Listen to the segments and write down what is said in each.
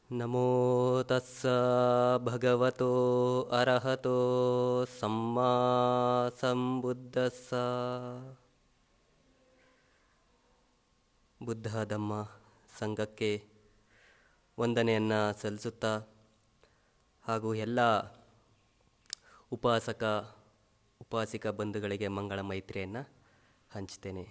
ನಮೋ ತಸ್ಸ ಭಗವತೋ ಅರ್ಹತೋ ಸಮ್ಮಾ ಸಂಬುದ್ದಸ್ಸ. ಬುದ್ಧ ಧಮ್ಮ ಸಂಘಕ್ಕೆ ವಂದನೆಯನ್ನು ಸಲ್ಲಿಸುತ್ತಾ ಹಾಗೂ ಎಲ್ಲ ಉಪಾಸಿಕ ಬಂಧುಗಳಿಗೆ ಮಂಗಳ ಮೈತ್ರಿಯನ್ನು ಹಂಚ್ತೇನೆ.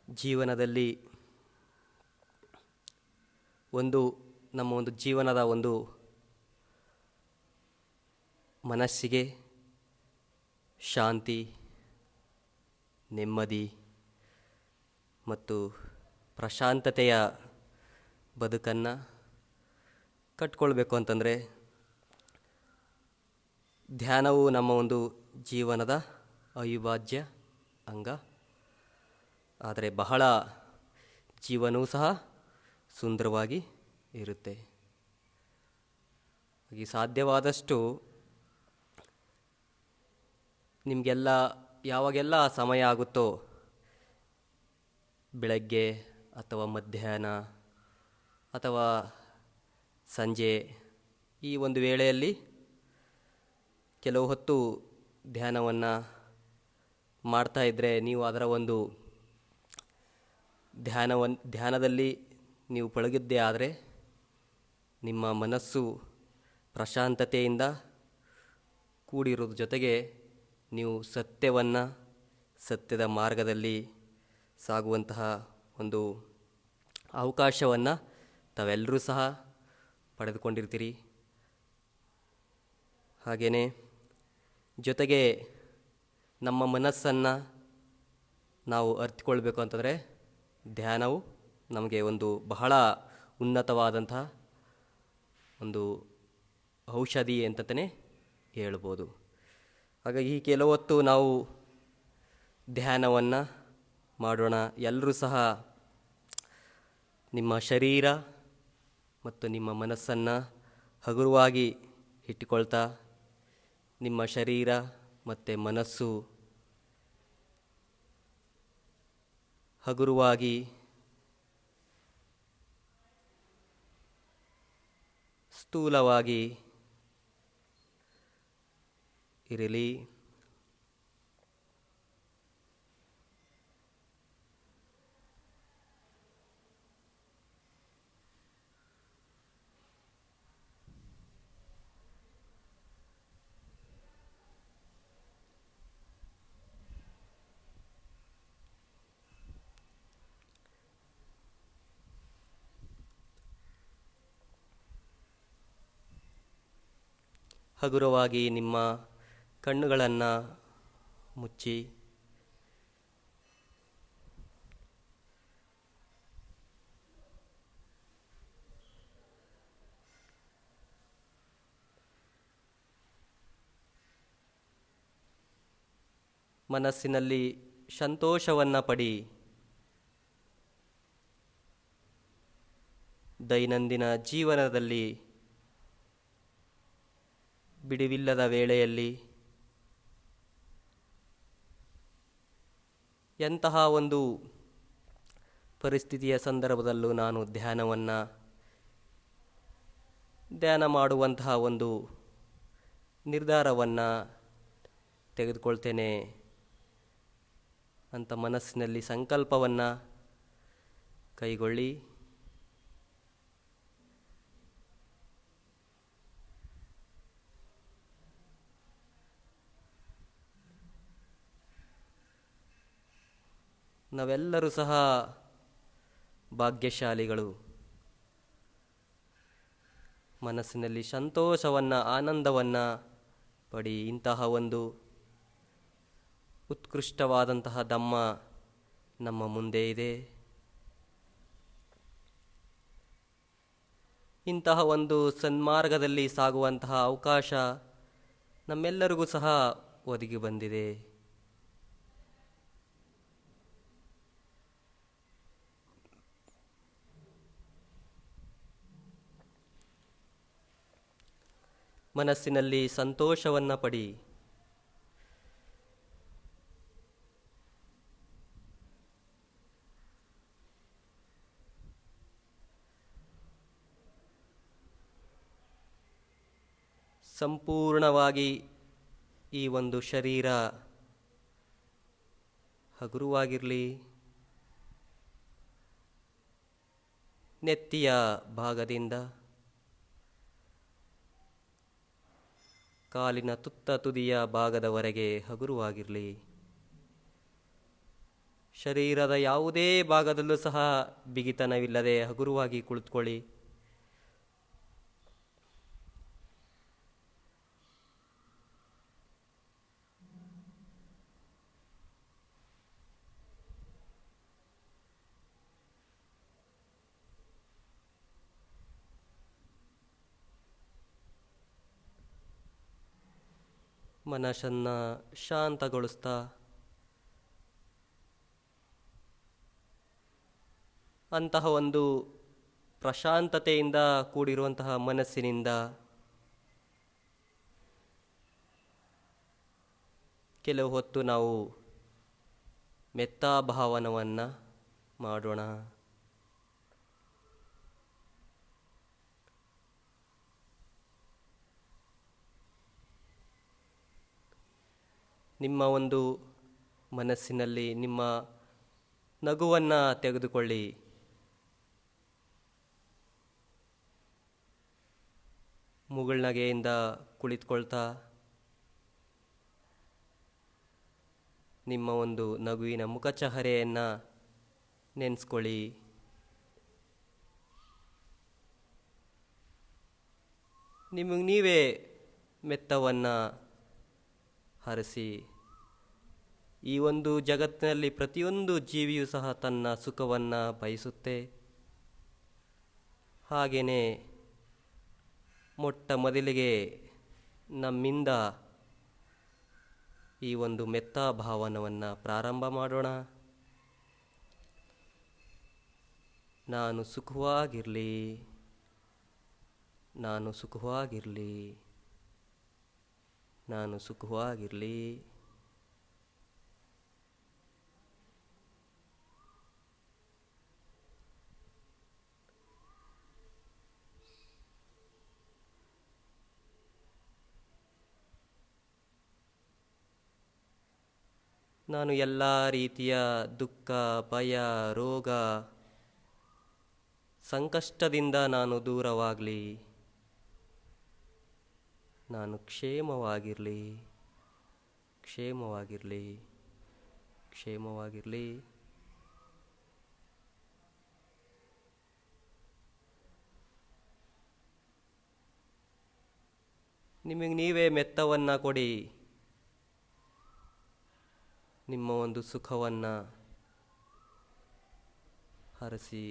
ಜೀವನದಲ್ಲಿ ನಮ್ಮ ಒಂದು ಜೀವನದ ಒಂದು ಮನಸ್ಸಿಗೆ ಶಾಂತಿ, ನೆಮ್ಮದಿ ಮತ್ತು ಪ್ರಶಾಂತತೆಯ ಬದುಕನ್ನು ಕಟ್ಕೊಳ್ಬೇಕು ಅಂತಂದರೆ ಧ್ಯಾನವು ನಮ್ಮ ಒಂದು ಜೀವನದ ಅವಿಭಾಜ್ಯ ಅಂಗ. ಆದರೆ ಬಹಳ ಜೀವನವೂ ಸಹ ಸುಂದರವಾಗಿ ಇರುತ್ತೆ. ಈ ಸಾಧ್ಯವಾದಷ್ಟು ನಿಮಗೆಲ್ಲ ಯಾವಾಗೆಲ್ಲ ಸಮಯ ಆಗುತ್ತೋ ಬೆಳಗ್ಗೆ ಅಥವಾ ಮಧ್ಯಾಹ್ನ ಅಥವಾ ಸಂಜೆ ಈ ಒಂದು ವೇಳೆಯಲ್ಲಿ ಕೆಲವು ಹೊತ್ತು ಧ್ಯಾನವನ್ನು ಮಾಡ್ತಾಯಿದ್ರೆ ನೀವು ಅದರ ಒಂದು ಧ್ಯಾನದಲ್ಲಿ ನೀವು ಪಳಗಿದ್ದೇ ಆದರೆ ನಿಮ್ಮ ಮನಸ್ಸು ಪ್ರಶಾಂತತೆಯಿಂದ ಕೂಡಿರೋದ್ರ ಜೊತೆಗೆ ನೀವು ಸತ್ಯದ ಮಾರ್ಗದಲ್ಲಿ ಸಾಗುವಂತಹ ಒಂದು ಅವಕಾಶವನ್ನು ತಾವೆಲ್ಲರೂ ಸಹ ಪಡೆದುಕೊಂಡಿರ್ತೀರಿ. ಹಾಗೆಯೇ ಜೊತೆಗೆ ನಮ್ಮ ಮನಸ್ಸನ್ನು ನಾವು ಅರಿತುಕೊಳ್ಬೇಕು ಅಂತಂದರೆ ಧ್ಯಾನವು ನಮಗೆ ಒಂದು ಬಹಳ ಉನ್ನತವಾದಂತಹ ಒಂದು ಔಷಧಿ ಅಂತಲೇ ಹೇಳ್ಬೋದು. ಹಾಗಾಗಿ ಈ ಕೆಲವೊತ್ತು ನಾವು ಧ್ಯಾನವನ್ನು ಮಾಡೋಣ. ಎಲ್ಲರೂ ಸಹ ನಿಮ್ಮ ಶರೀರ ಮತ್ತು ನಿಮ್ಮ ಮನಸ್ಸನ್ನು ಹಗುರವಾಗಿ ಇಟ್ಟುಕೊಳ್ತಾ ನಿಮ್ಮ ಶರೀರ ಮತ್ತು ಮನಸ್ಸು ಹಗುರವಾಗಿ ಸ್ಥೂಲವಾಗಿ ಇರಲಿ. ಹಗುರವಾಗಿ ನಿಮ್ಮ ಕಣ್ಣುಗಳನ್ನು ಮುಚ್ಚಿ ಮನಸ್ಸಿನಲ್ಲಿ ಸಂತೋಷವನ್ನು ಪಡಿ. ದೈನಂದಿನ ಜೀವನದಲ್ಲಿ ಬಿಡುವಿಲ್ಲದ ವೇಳೆಯಲ್ಲಿ ಎಂತಹ ಒಂದು ಪರಿಸ್ಥಿತಿಯ ಸಂದರ್ಭದಲ್ಲೂ ನಾನು ಧ್ಯಾನ ಮಾಡುವಂತಹ ಒಂದು ನಿರ್ಧಾರವನ್ನು ತೆಗೆದುಕೊಳ್ತೇನೆ ಅಂತ ಮನಸ್ಸಿನಲ್ಲಿ ಸಂಕಲ್ಪವನ್ನು ಕೈಗೊಳ್ಳಿ. ನಾವೆಲ್ಲರೂ ಸಹ ಭಾಗ್ಯಶಾಲಿಗಳು. ಮನಸ್ಸಿನಲ್ಲಿ ಸಂತೋಷವನ್ನು, ಆನಂದವನ್ನು ಪಡಿ. ಇಂತಹ ಒಂದು ಉತ್ಕೃಷ್ಟವಾದಂತಹ ಧಮ್ಮ ನಮ್ಮ ಮುಂದೆ ಇದೆ. ಇಂತಹ ಒಂದು ಸನ್ಮಾರ್ಗದಲ್ಲಿ ಸಾಗುವಂತಹ ಅವಕಾಶ ನಮ್ಮೆಲ್ಲರಿಗೂ ಸಹ ಒದಗಿ ಬಂದಿದೆ. ಮನಸ್ಸಿನಲ್ಲಿ ಸಂತೋಷವನ್ನು ಪಡಿ. ಸಂಪೂರ್ಣವಾಗಿ ಈ ಒಂದು ಶರೀರ ಹಗುರವಾಗಿರಲಿ. ನೆತ್ತಿಯ ಭಾಗದಿಂದ ಕಾಲಿನ ತುದಿಯ ಭಾಗದವರೆಗೆ ಹಗುರವಾಗಿರಲಿ. ಶರೀರದ ಯಾವುದೇ ಭಾಗದಲ್ಲೂ ಸಹ ಬಿಗಿತನವಿಲ್ಲದೆ ಹಗುರವಾಗಿ ಕುಳಿತುಕೊಳ್ಳಿ. ಮನಸ್ಸನ್ನು ಶಾಂತಗೊಳಿಸ್ತಾ ಅಂತಹ ಒಂದು ಪ್ರಶಾಂತತೆಯಿಂದ ಕೂಡಿರುವಂತಹ ಮನಸ್ಸಿನಿಂದ ಕೆಲವು ಹೊತ್ತು ನಾವು ಮೆತ್ತಾಭಾವನವನ್ನು ಮಾಡೋಣ. ನಿಮ್ಮ ಒಂದು ಮನಸ್ಸಿನಲ್ಲಿ ನಿಮ್ಮ ನಗುವನ್ನು ತೆಗೆದುಕೊಳ್ಳಿ. ಮುಗುಳ್ನಗೆಯಿಂದ ಕುಳಿತುಕೊಳ್ತಾ ನಿಮ್ಮ ಒಂದು ನಗುವಿನ ಮುಖಚಹರೆಯನ್ನು ನೆನೆಸ್ಕೊಳ್ಳಿ. ನಿಮಗೆ ನೀವೇ ಮೆತ್ತವನ್ನು ಹರಿಸಿ. ಈ ಒಂದು ಜಗತ್ತಿನಲ್ಲಿ ಪ್ರತಿಯೊಂದು ಜೀವಿಯೂ ಸಹ ತನ್ನ ಸುಖವನ್ನು ಬಯಸುತ್ತೆ. ಹಾಗೆಯೇ ಮೊಟ್ಟ ಮೊದಲಿಗೆ ನಮ್ಮಿಂದ ಈ ಒಂದು ಮೆತ್ತಾಭಾವನವನ್ನು ಪ್ರಾರಂಭ ಮಾಡೋಣ. ನಾನು ಸುಖವಾಗಿರಲಿ, ನಾನು ಸುಖವಾಗಿರಲಿ, ನಾನು ಸುಖವಾಗಿರಲಿ. ನಾನು ಎಲ್ಲ ರೀತಿಯ ದುಃಖ, ಭಯ, ರೋಗ, ಸಂಕಷ್ಟದಿಂದ ನಾನು ದೂರವಾಗಲಿ. ನಾನು ಕ್ಷೇಮವಾಗಿರಲಿ, ಕ್ಷೇಮವಾಗಿರಲಿ, ಕ್ಷೇಮವಾಗಿರಲಿ. ನಿಮಗೆ ನೀವೇ ಮೆತ್ತವನ್ನು ಕೊಡಿ. ನಿಮ್ಮ ಒಂದು ಸುಖವನ್ನು ಹರಸಿ.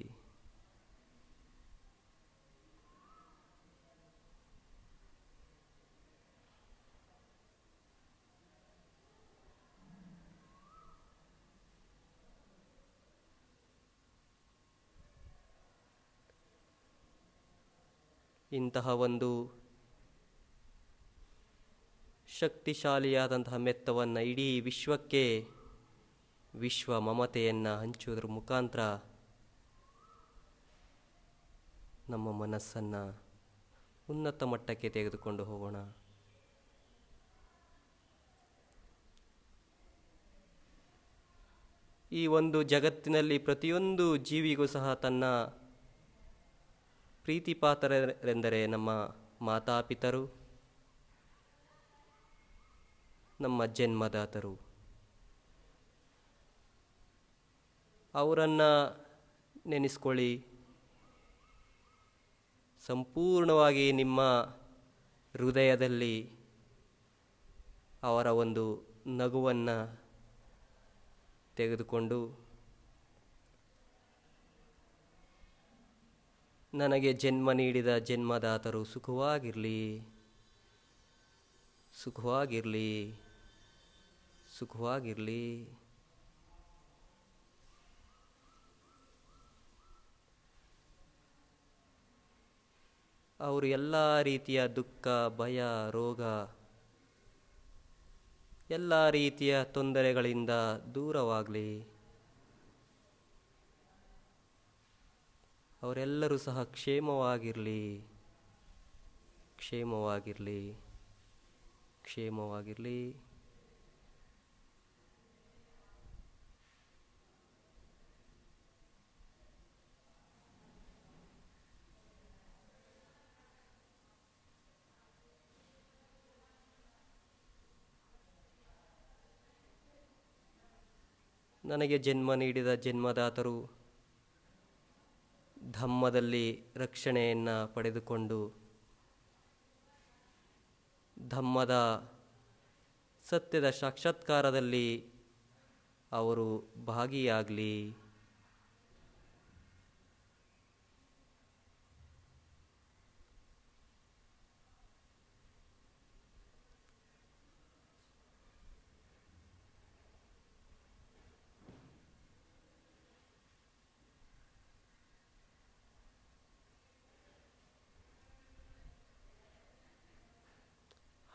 ಇಂತಹ ಒಂದು ಶಕ್ತಿಶಾಲಿಯಾದಂತಹ ಮೆತ್ತವನ್ನು ಇಡೀ ವಿಶ್ವಕ್ಕೆ ವಿಶ್ವ ಮಮತೆಯನ್ನು ಹಂಚುವುದರ ಮುಖಾಂತರ ನಮ್ಮ ಮನಸ್ಸನ್ನು ಉನ್ನತ ಮಟ್ಟಕ್ಕೆ ತೆಗೆದುಕೊಂಡು ಹೋಗೋಣ. ಈ ಒಂದು ಜಗತ್ತಿನಲ್ಲಿ ಪ್ರತಿಯೊಂದು ಜೀವಿಗೂ ಸಹ ತನ್ನ ಪ್ರೀತಿಪಾತ್ರರೆಂದರೆ ನಮ್ಮ ಮಾತಾಪಿತರು, ನಮ್ಮ ಜನ್ಮದಾತರು. ಅವರನ್ನು ನೆನೆಸ್ಕೊಳ್ಳಿ. ಸಂಪೂರ್ಣವಾಗಿ ನಿಮ್ಮ ಹೃದಯದಲ್ಲಿ ಅವರ ಒಂದು ನಗುವನ್ನು ತೆಗೆದುಕೊಂಡು, ನನಗೆ ಜನ್ಮ ನೀಡಿದ ಜನ್ಮದಾತರು ಸುಖವಾಗಿರಲಿ, ಸುಖವಾಗಿರಲಿ, ಸುಖವಾಗಿರಲಿ. ಅವರು ಎಲ್ಲ ರೀತಿಯ ದುಃಖ, ಭಯ, ರೋಗ, ಎಲ್ಲ ರೀತಿಯ ತೊಂದರೆಗಳಿಂದ ದೂರವಾಗಲಿ. ಅವರೆಲ್ಲರೂ ಸಹ ಕ್ಷೇಮವಾಗಿರಲಿ, ಕ್ಷೇಮವಾಗಿರಲಿ, ಕ್ಷೇಮವಾಗಿರಲಿ. ನನಗೆ ಜನ್ಮ ನೀಡಿದ ಜನ್ಮದಾತರು ಧಮ್ಮದಲ್ಲಿ ರಕ್ಷಣೆಯನ್ನು ಪಡೆದುಕೊಂಡು ಧಮ್ಮದ ಸತ್ಯದ ಸಾಕ್ಷಾತ್ಕಾರದಲ್ಲಿ ಅವರು ಭಾಗಿಯಾಗಲಿ.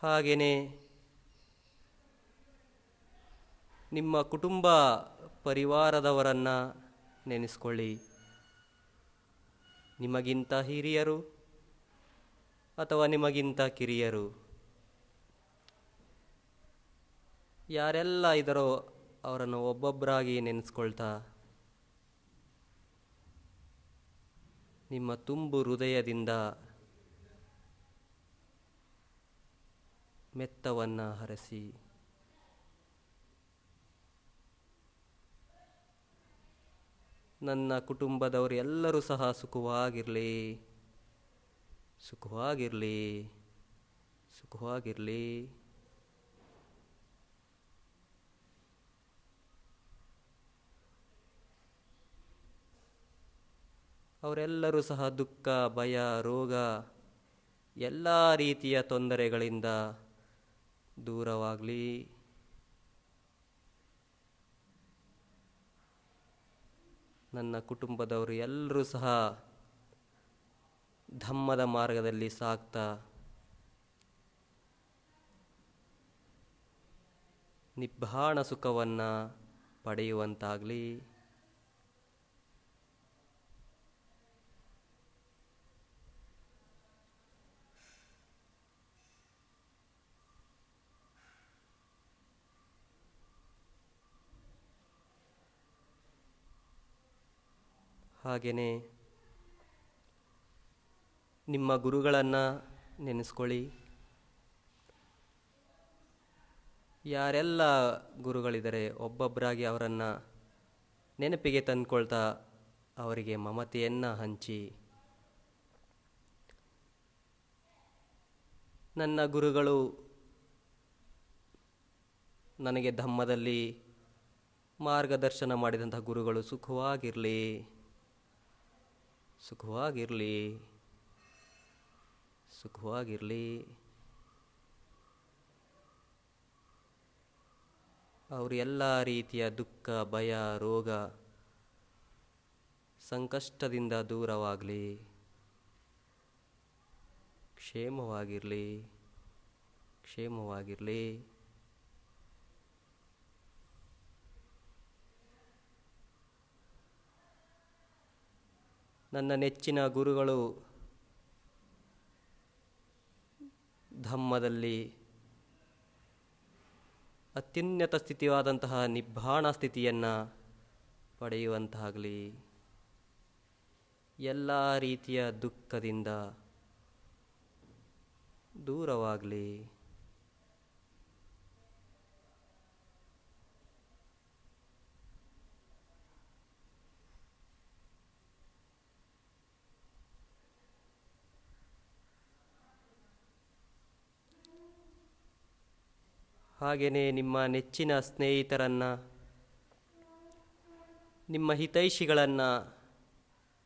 ಹಾಗೆಯೇ ನಿಮ್ಮ ಕುಟುಂಬ ಪರಿವಾರದವರನ್ನು ನೆನೆಸ್ಕೊಳ್ಳಿ. ನಿಮಗಿಂತ ಹಿರಿಯರು ಅಥವಾ ನಿಮಗಿಂತ ಕಿರಿಯರು ಯಾರೆಲ್ಲ ಇದ್ದಾರೋ ಅವರನ್ನು ಒಬ್ಬೊಬ್ಬರಾಗಿ ನೆನೆಸ್ಕೊಳ್ತಾ ನಿಮ್ಮ ತುಂಬು ಹೃದಯದಿಂದ ಮೆತ್ತವನ್ನು ಹರಸಿ. ನನ್ನ ಕುಟುಂಬದವರು ಎಲ್ಲರೂ ಸಹ ಸುಖವಾಗಿರಲಿ, ಸುಖವಾಗಿರಲಿ, ಸುಖವಾಗಿರಲಿ. ಅವರೆಲ್ಲರೂ ಸಹ ದುಃಖ, ಭಯ, ರೋಗ, ಎಲ್ಲ ರೀತಿಯ ತೊಂದರೆಗಳಿಂದ ದೂರವಾಗಲಿ. ನನ್ನ ಕುಟುಂಬದವರು ಎಲ್ಲರೂ ಸಹ ಧಮ್ಮದ ಮಾರ್ಗದಲ್ಲಿ ಸಾಗ್ತಾ ನಿಬ್ಬಾಣ ಸುಖವನ್ನು ಪಡೆಯುವಂತಾಗಲಿ. ಹಾಗೆಯೇ ನಿಮ್ಮ ಗುರುಗಳನ್ನು ನೆನೆಸ್ಕೊಳ್ಳಿ. ಯಾರೆಲ್ಲ ಗುರುಗಳಿದ್ದಾರೆ ಒಬ್ಬೊಬ್ಬರಾಗಿ ಅವರನ್ನು ನೆನಪಿಗೆ ತಂದುಕೊಳ್ತಾ ಅವರಿಗೆ ಮಮತೆಯನ್ನು ಹಂಚಿ. ನನ್ನ ಗುರುಗಳು ನನಗೆ ಧಮ್ಮದಲ್ಲಿ ಮಾರ್ಗದರ್ಶನ ಮಾಡಿದಂಥ ಗುರುಗಳು ಸುಖವಾಗಿರಲಿ, ಸುಖವಾಗಿರಲಿ, ಸುಖವಾಗಿರಲಿ. ಅವರು ಎಲ್ಲ ರೀತಿಯ ದುಃಖ, ಭಯ, ರೋಗ, ಸಂಕಷ್ಟದಿಂದ ದೂರವಾಗಲಿ, ಕ್ಷೇಮವಾಗಿರಲಿ, ಕ್ಷೇಮವಾಗಿರಲಿ. ನನ್ನ ನೆಚ್ಚಿನ ಗುರುಗಳು ಧಮ್ಮದಲ್ಲಿ ಅತ್ಯುನ್ನತ ಸ್ಥಿತಿಯಾದಂತಹ ನಿಬ್ಬಾಣ ಸ್ಥಿತಿಯನ್ನು ಪಡೆಯುವಂತಾಗಲಿ. ಎಲ್ಲ ರೀತಿಯ ದುಃಖದಿಂದ ದೂರವಾಗಲಿ. ಹಾಗೆಯೇ ನಿಮ್ಮ ನೆಚ್ಚಿನ ಸ್ನೇಹಿತರನ್ನು, ನಿಮ್ಮ ಹಿತೈಷಿಗಳನ್ನು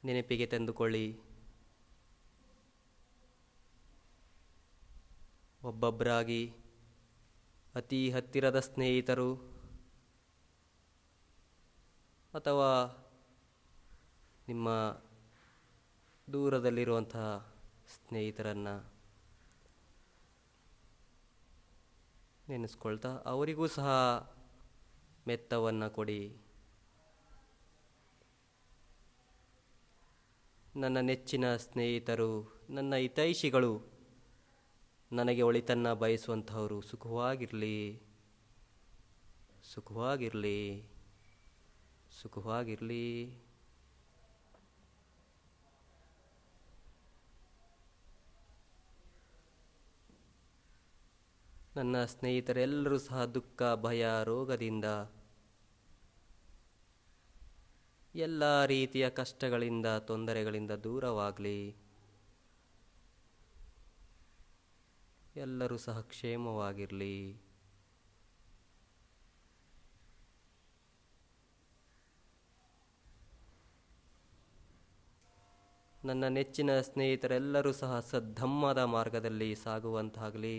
ನೆನಪಿಗೆ ತಂದುಕೊಳ್ಳಿ. ಒಬ್ಬೊಬ್ಬರಾಗಿ ಅತಿ ಹತ್ತಿರದ ಸ್ನೇಹಿತರು ಅಥವಾ ನಿಮ್ಮ ದೂರದಲ್ಲಿರುವಂತಹ ಸ್ನೇಹಿತರನ್ನು ನೆನೆಸ್ಕೊಳ್ತಾ ಅವರಿಗೂ ಸಹ ಮೆತ್ತವನ್ನು ಕೊಡಿ. ನನ್ನ ನೆಚ್ಚಿನ ಸ್ನೇಹಿತರು, ನನ್ನ ಹಿತೈಷಿಗಳು, ನನಗೆ ಒಳಿತನ್ನು ಬಯಸುವಂಥವರು ಸುಖವಾಗಿರಲಿ, ಸುಖವಾಗಿರಲಿ, ಸುಖವಾಗಿರಲಿ. ನನ್ನ ಸ್ನೇಹಿತರೆಲ್ಲರೂ ಸಹ ದುಃಖ, ಭಯ, ರೋಗದಿಂದ, ಎಲ್ಲ ರೀತಿಯ ಕಷ್ಟಗಳಿಂದ, ತೊಂದರೆಗಳಿಂದ ದೂರವಾಗಲಿ. ಎಲ್ಲರೂ ಸಹ ಕ್ಷೇಮವಾಗಿರಲಿ. ನನ್ನ ನೆಚ್ಚಿನ ಸ್ನೇಹಿತರೆಲ್ಲರೂ ಸಹ ಸದ್ಧಮ್ಮದ ಮಾರ್ಗದಲ್ಲಿ ಸಾಗುವಂತಾಗಲಿ.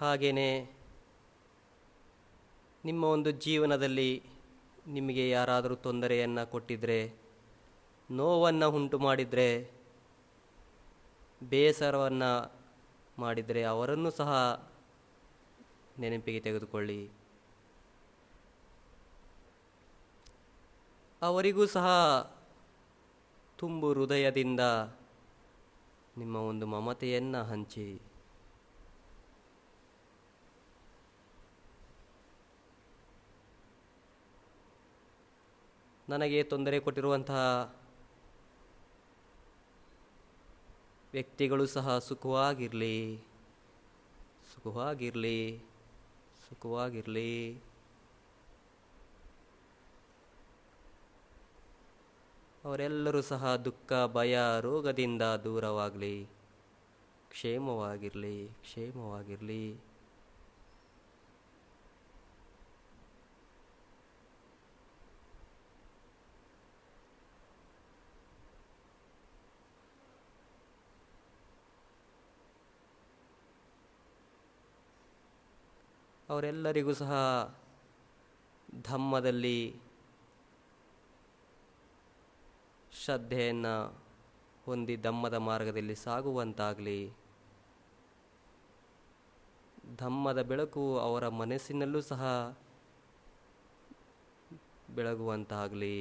ಹಾಗೆಯೇ ನಿಮ್ಮ ಒಂದು ಜೀವನದಲ್ಲಿ ನಿಮಗೆ ಯಾರಾದರೂ ತೊಂದರೆಯನ್ನು ಕೊಟ್ಟಿದ್ದರೆ, ನೋವನ್ನು ಉಂಟು ಮಾಡಿದರೆ, ಬೇಸರವನ್ನು ಮಾಡಿದರೆ ಅವರನ್ನು ಸಹ ನೆನಪಿಗೆ ತೆಗೆದುಕೊಳ್ಳಿ. ಅವರಿಗೂ ಸಹ ತುಂಬು ಹೃದಯದಿಂದ ನಿಮ್ಮ ಒಂದು ಮಮತೆಯನ್ನು ಹಂಚಿ. ನನಗೆ ತೊಂದರೆ ಕೊಟ್ಟಿರುವಂತಹ ವ್ಯಕ್ತಿಗಳು ಸಹ ಸುಖವಾಗಿರಲಿ, ಸುಖವಾಗಿರಲಿ, ಸುಖವಾಗಿರಲಿ. ಅವರೆಲ್ಲರೂ ಸಹ ದುಃಖ, ಭಯ, ರೋಗದಿಂದ ದೂರವಾಗಲಿ, ಕ್ಷೇಮವಾಗಿರಲಿ, ಕ್ಷೇಮವಾಗಿರಲಿ. ಅವರೆಲ್ಲರಿಗೂ ಸಹ ಧಮ್ಮದಲ್ಲಿ ಶ್ರದ್ಧೆಯನ್ನು ಹೊಂದಿ ಧಮ್ಮದ ಮಾರ್ಗದಲ್ಲಿ ಸಾಗುವಂತಾಗಲಿ. ಧಮ್ಮದ ಬೆಳಕು ಅವರ ಮನಸ್ಸಿನಲ್ಲೂ ಸಹ ಬೆಳಗುವಂತಾಗಲಿ.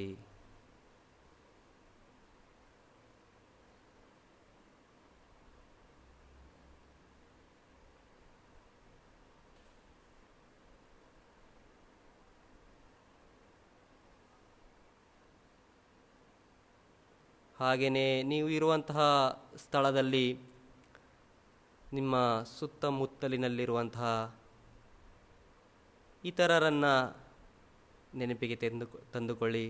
ಹಾಗೆಯೇ ನೀವು ಇರುವಂತಹ ಸ್ಥಳದಲ್ಲಿ ನಿಮ್ಮ ಸುತ್ತಮುತ್ತಲಿನಲ್ಲಿರುವಂತಹ ಇತರರನ್ನು ನೆನಪಿಗೆ ತಂದುಕೊಳ್ಳಿ.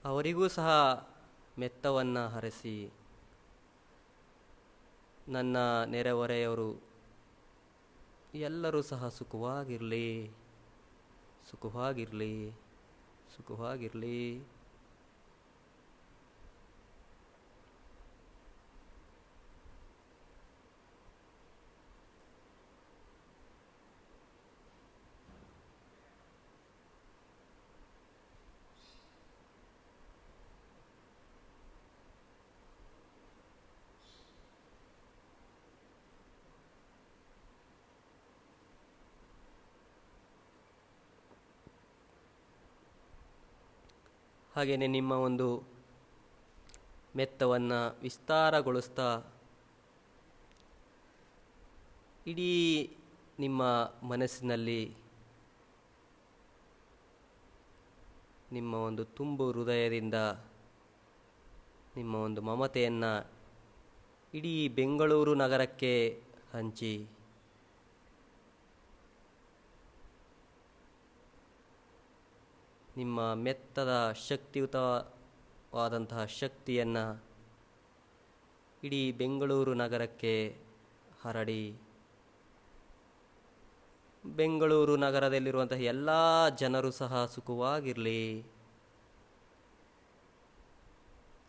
ಅವರಿಗೂ ಸಹ ಮೆತ್ತವನ್ನು ಹರಸಿ. ನನ್ನ ನೆರೆಹೊರೆಯವರು ಎಲ್ಲರೂ ಸಹ ಸುಖವಾಗಿರಲಿ, ಸುಖವಾಗಿರಲಿ, ಸುಖವಾಗಿರಲಿ. ಹಾಗೆಯೇ ನಿಮ್ಮ ಒಂದು ಮೆತ್ತವನ್ನು ವಿಸ್ತಾರಗೊಳಿಸ್ತಾ ಇಡೀ ನಿಮ್ಮ ಮನಸ್ಸಿನಲ್ಲಿ ನಿಮ್ಮ ಒಂದು ತುಂಬು ಹೃದಯದಿಂದ ನಿಮ್ಮ ಒಂದು ಮಮತೆಯನ್ನು ಇಡೀ ಬೆಂಗಳೂರು ನಗರಕ್ಕೆ ಹಂಚಿ. ನಿಮ್ಮ ಮೆತ್ತದ ಶಕ್ತಿಯುತವಾದಂತಹ ಶಕ್ತಿಯನ್ನು ಇಡೀ ಬೆಂಗಳೂರು ನಗರಕ್ಕೆ ಹರಡಿ. ಬೆಂಗಳೂರು ನಗರದಲ್ಲಿರುವಂತಹ ಎಲ್ಲ ಜನರು ಸಹ ಸುಖವಾಗಿರಲಿ,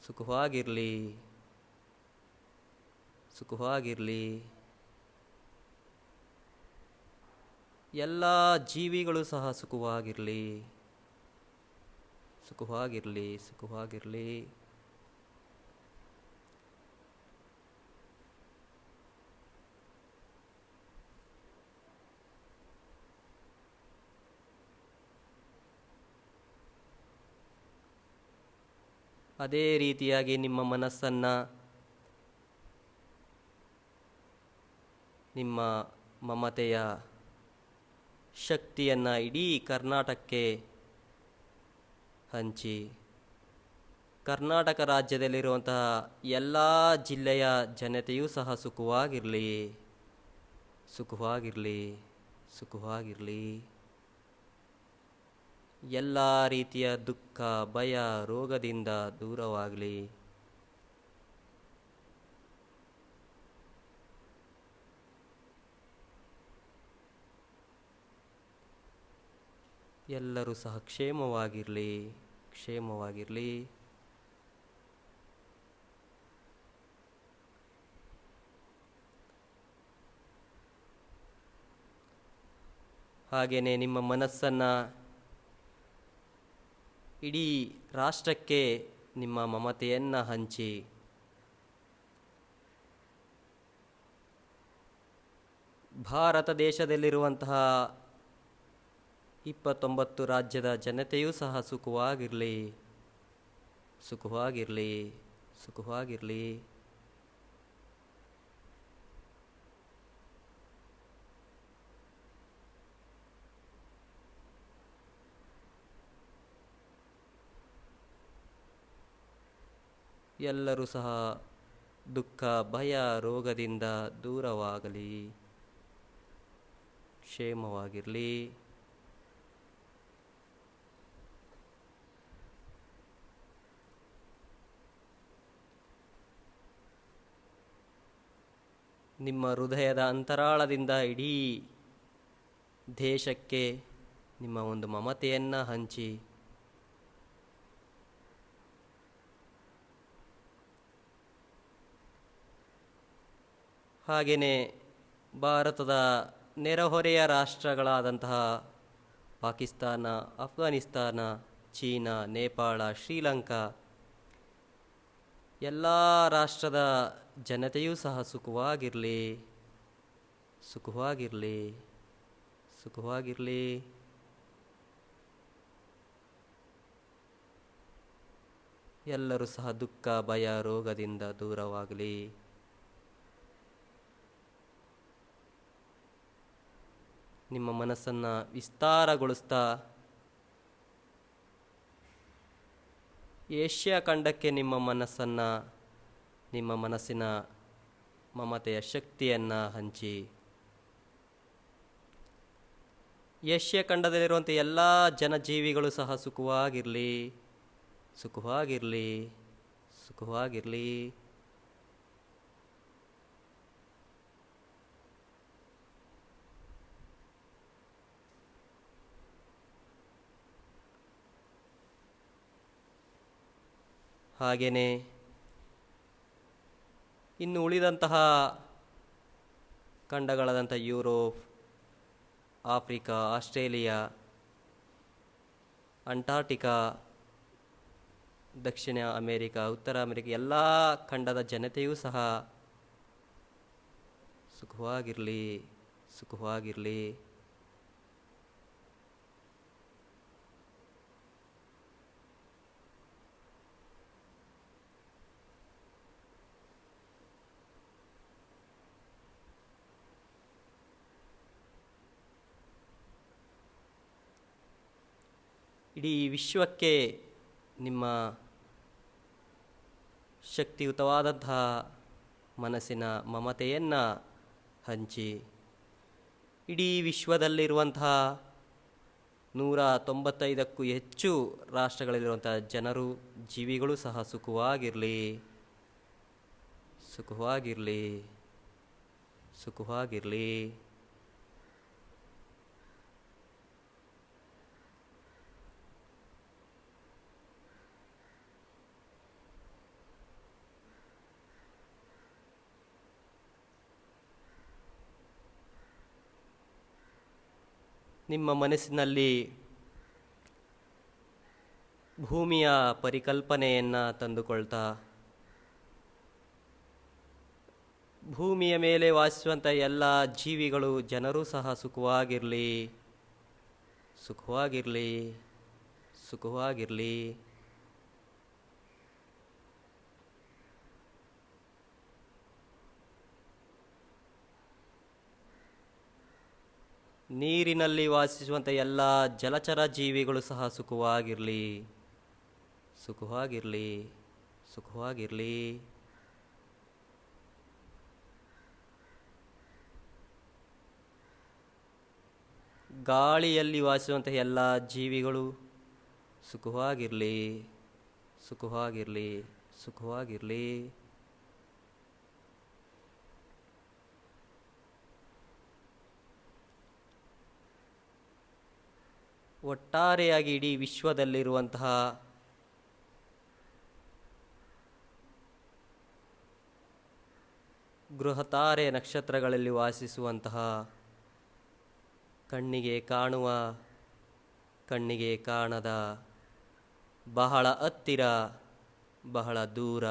ಸುಖವಾಗಿರಲಿ, ಸುಖವಾಗಿರಲಿ. ಎಲ್ಲ ಜೀವಿಗಳು ಸಹ ಸುಖವಾಗಿರಲಿ, ಸುಖವಾಗಿರಲಿ, ಸುಖವಾಗಿರಲಿ. ಅದೇ ರೀತಿಯಾಗಿ ನಿಮ್ಮ ಮನಸ್ಸನ್ನು ನಿಮ್ಮ ಮಮತೆಯ ಶಕ್ತಿಯನ್ನು ಇಡೀ ಕರ್ನಾಟಕಕ್ಕೆ ಹಂಚಿ, ಕರ್ನಾಟಕ ರಾಜ್ಯದಲ್ಲಿರುವಂತಹ ಎಲ್ಲ ಜಿಲ್ಲೆಯ ಜನತೆಯೂ ಸಹ ಸುಖವಾಗಿರಲಿ, ಸುಖವಾಗಿರಲಿ, ಸುಖವಾಗಿರಲಿ. ಎಲ್ಲ ರೀತಿಯ ದುಃಖ, ಭಯ, ರೋಗದಿಂದ ದೂರವಾಗಲಿ. ಎಲ್ಲರೂ ಸಹ ಕ್ಷೇಮವಾಗಿರಲಿ, ಕ್ಷೇಮವಾಗಿರಲಿ. ಹಾಗೆಯೇ ನಿಮ್ಮ ಮನಸ್ಸನ್ನು ಇಡೀ ರಾಷ್ಟ್ರಕ್ಕೆ ನಿಮ್ಮ ಮಮತೆಯನ್ನು ಹಂಚಿ, ಭಾರತ ದೇಶದಲ್ಲಿರುವಂತಹ 29 ರಾಜ್ಯದ ಜನತೆಯೂ ಸಹ ಸುಖವಾಗಿರಲಿ, ಸುಖವಾಗಿರಲಿ, ಸುಖವಾಗಿರಲಿ. ಎಲ್ಲರೂ ಸಹ ದುಃಖ, ಭಯ, ರೋಗದಿಂದ ದೂರವಾಗಲಿ, ಕ್ಷೇಮವಾಗಿರಲಿ. ನಿಮ್ಮ ಹೃದಯದ ಅಂತರಾಳದಿಂದ ಇಡೀ ದೇಶಕ್ಕೆ ನಿಮ್ಮ ಒಂದು ಮಮತೆಯನ್ನು ಹಂಚಿ, ಹಾಗೆಯೇ ಭಾರತದ ನೆರೆಹೊರೆಯ ರಾಷ್ಟ್ರಗಳಾದಂತಹ ಪಾಕಿಸ್ತಾನ, ಅಫ್ಘಾನಿಸ್ತಾನ, ಚೀನಾ, ನೇಪಾಳ, ಶ್ರೀಲಂಕಾ ಎಲ್ಲ ರಾಷ್ಟ್ರದ ಜನತೆಯೂ ಸಹ ಸುಖವಾಗಿರಲಿ, ಸುಖವಾಗಿರಲಿ, ಸುಖವಾಗಿರಲಿ. ಎಲ್ಲರೂ ಸಹ ದುಃಖ, ಭಯ, ರೋಗದಿಂದ ದೂರವಾಗಲಿ. ನಿಮ್ಮ ಮನಸ್ಸನ್ನು ವಿಸ್ತಾರಗೊಳಿಸ್ತಾ ಏಷ್ಯಾ ಖಂಡಕ್ಕೆ ನಿಮ್ಮ ಮನಸ್ಸನ್ನು, ನಿಮ್ಮ ಮನಸ್ಸಿನ ಮಮತೆಯ ಶಕ್ತಿಯನ್ನು ಹಂಚಿ, ಏಷ್ಯಾ ಖಂಡದಲ್ಲಿರುವಂಥ ಎಲ್ಲ ಜನಜೀವಿಗಳು ಸಹ ಸುಖವಾಗಿರಲಿ, ಸುಖವಾಗಿರಲಿ, ಸುಖವಾಗಿರಲಿ. ಹಾಗೆಯೇ ಇನ್ನು ಉಳಿದಂತಹ ಖಂಡಗಳಾದಂಥ ಯುರೋಪ್, ಆಫ್ರಿಕಾ, ಆಸ್ಟ್ರೇಲಿಯಾ, ಅಂಟಾರ್ಟಿಕಾ, ದಕ್ಷಿಣ ಅಮೇರಿಕಾ, ಉತ್ತರ ಅಮೇರಿಕಾ ಎಲ್ಲ ಖಂಡದ ಜನತೆಯೂ ಸಹ ಸುಖವಾಗಿರಲಿ, ಸುಖವಾಗಿರಲಿ. ಇಡೀ ವಿಶ್ವಕ್ಕೆ ನಿಮ್ಮ ಶಕ್ತಿಯುತವಾದಂತಹ ಮನಸ್ಸಿನ ಮಮತೆಯನ್ನು ಹಂಚಿ, ಇಡೀ ವಿಶ್ವದಲ್ಲಿರುವಂತಹ 195ಕ್ಕೂ ಹೆಚ್ಚು ರಾಷ್ಟ್ರಗಳಲ್ಲಿರುವಂಥ ಜನರು, ಜೀವಿಗಳು ಸಹ ಸುಖವಾಗಿರಲಿ, ಸುಖವಾಗಿರಲಿ, ಸುಖವಾಗಿರಲಿ. ನಿಮ್ಮ ಮನಸ್ಸಿನಲ್ಲಿ ಭೂಮಿಯ ಪರಿಕಲ್ಪನೆಯನ್ನು ತಂದುಕೊಳ್ತಾ ಭೂಮಿಯ ಮೇಲೆ ವಾಸಿಸುವಂಥ ಎಲ್ಲ ಜೀವಿಗಳು ಜನರೂ ಸಹ ಸುಖವಾಗಿರಲಿ, ಸುಖವಾಗಿರಲಿ, ಸುಖವಾಗಿರಲಿ. ನೀರಿನಲ್ಲಿ ವಾಸಿಸುವಂಥ ಎಲ್ಲ ಜಲಚರ ಜೀವಿಗಳು ಸಹ ಸುಖವಾಗಿರಲಿ, ಸುಖವಾಗಿರಲಿ, ಸುಖವಾಗಿರಲಿ. ಗಾಳಿಯಲ್ಲಿ ವಾಸಿಸುವಂಥ ಎಲ್ಲ ಜೀವಿಗಳು ಸುಖವಾಗಿರಲಿ, ಸುಖವಾಗಿರಲಿ, ಸುಖವಾಗಿರಲಿ. ಒಟ್ಟಾರೆಯಾಗಿ ಇಡೀ ವಿಶ್ವದಲ್ಲಿರುವಂತಹ ಗೃಹತಾರೆ ನಕ್ಷತ್ರಗಳಲ್ಲಿ ವಾಸಿಸುವಂತಹ ಕಣ್ಣಿಗೆ ಕಾಣುವ, ಕಣ್ಣಿಗೆ ಕಾಣದ, ಬಹಳ ಹತ್ತಿರ, ಬಹಳ ದೂರ,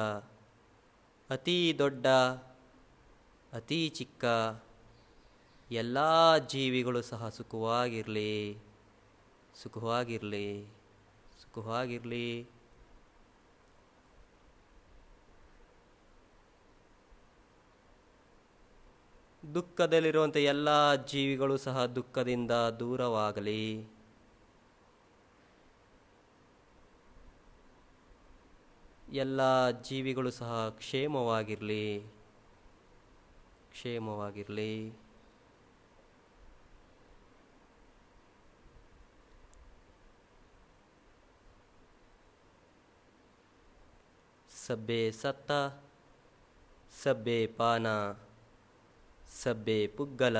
ಅತೀ ದೊಡ್ಡ, ಅತೀ ಚಿಕ್ಕ ಎಲ್ಲ ಜೀವಿಗಳು ಸಹ ಸುಖವಾಗಿರಲಿ, ಸುಖವಾಗಿರಲಿ, ಸುಖವಾಗಿರಲಿ. ದುಃಖದಲ್ಲಿರುವಂಥ ಎಲ್ಲ ಜೀವಿಗಳು ಸಹ ದುಃಖದಿಂದ ದೂರವಾಗಲಿ. ಎಲ್ಲ ಜೀವಿಗಳು ಸಹ ಕ್ಷೇಮವಾಗಿರಲಿ, ಕ್ಷೇಮವಾಗಿರಲಿ. ಸಬ್ಬೆ ಸತ್ತ, ಸಬ್ಬೆ ಪಾನ, ಸಬ್ಬೆ ಪುಗ್ಗಲ,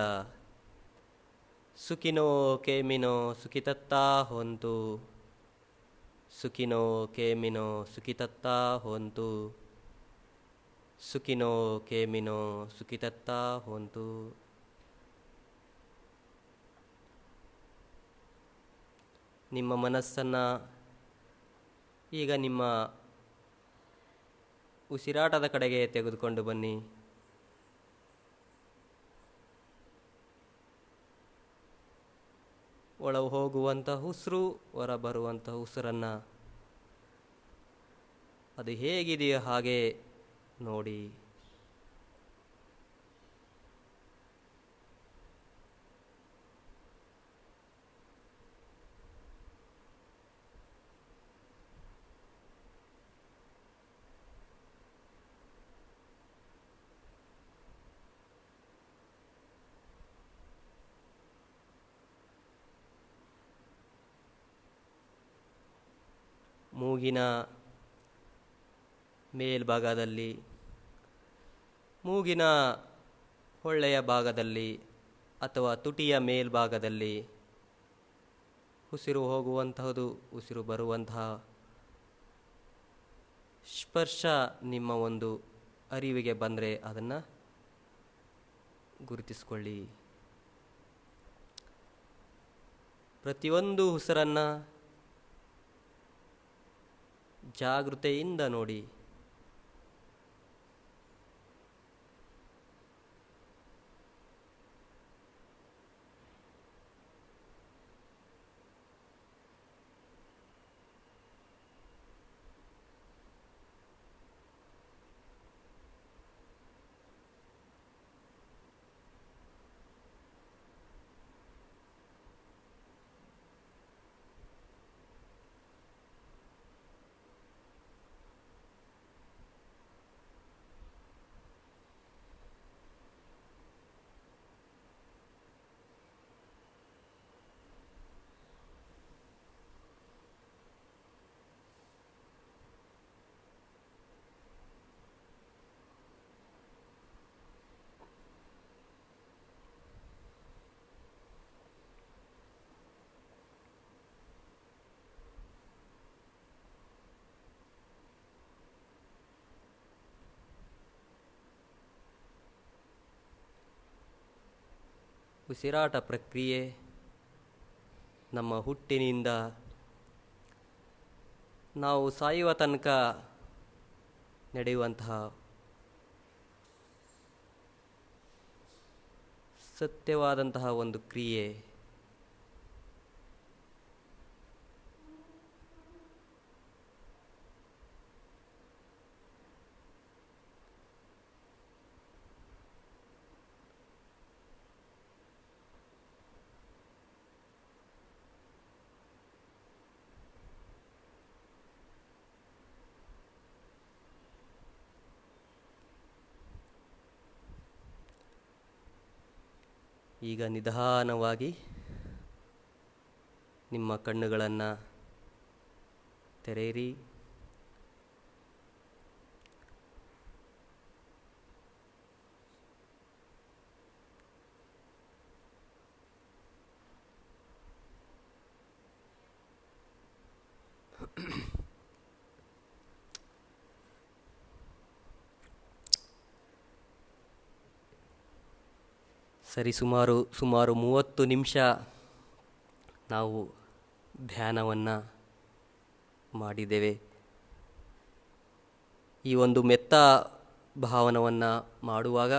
ಸುಖಿನೋ ಕೇಮಿನೋ ಸುಖಿತತ್ತಾ ಹೊಂತು, ಸುಖಿನೋ ಕೇಮಿನೋ ಸುಖಿತತ್ತಾ ಹೊಂತು, ಸುಖಿನೋ ಕೇಮಿನೋ ಸುಖಿತತ್ತಾ ಹೊಂತು. ನಿಮ್ಮ ಮನಸ್ಸನ್ನು ಈಗ ನಿಮ್ಮ ಉಸಿರಾಟದ ಕಡೆಗೆ ತೆಗೆದುಕೊಂಡು ಬನ್ನಿ. ಒಳ ಹೋಗುವಂಥ ಉಸಿರು, ಹೊರ ಬರುವಂಥ ಉಸಿರನ್ನು ಅದು ಹೇಗಿದೆಯೋ ಹಾಗೆ ನೋಡಿ. ಮೂಗಿನ ಮೇಲ್ಭಾಗದಲ್ಲಿ, ಮೂಗಿನ ಹೊಳ್ಳೆಯ ಭಾಗದಲ್ಲಿ ಅಥವಾ ತುಟಿಯ ಮೇಲ್ಭಾಗದಲ್ಲಿ ಉಸಿರು ಹೋಗುವಂತಹದ್ದು, ಉಸಿರು ಬರುವಂತಹ ಸ್ಪರ್ಶ ನಿಮ್ಮ ಒಂದು ಅರಿವಿಗೆ ಬಂದರೆ ಅದನ್ನು ಗುರುತಿಸಿಕೊಳ್ಳಿ. ಪ್ರತಿಯೊಂದು ಉಸಿರನ್ನು ಜಾಗೃತೆಯಿಂದ ನೋಡಿ. ಉಸಿರಾಟ ಪ್ರಕ್ರಿಯೆ ನಮ್ಮ ಹುಟ್ಟಿನಿಂದ ನಾವು ಸಾಯುವ ತನಕ ನಡೆಯುವಂತಹ ಸತ್ಯವಾದಂತಹ ಒಂದು ಕ್ರಿಯೆ. ಈಗ ನಿಧಾನವಾಗಿ ನಿಮ್ಮ ಕಣ್ಣುಗಳನ್ನು ತೆರೆಯಿರಿ. ಸುಮಾರು 30 ನಿಮಿಷ ನಾವು ಧ್ಯಾನವನ್ನು ಮಾಡಿದ್ದೇವೆ. ಈ ಒಂದು ಮೆತ್ತ ಭಾವನವನ್ನು ಮಾಡುವಾಗ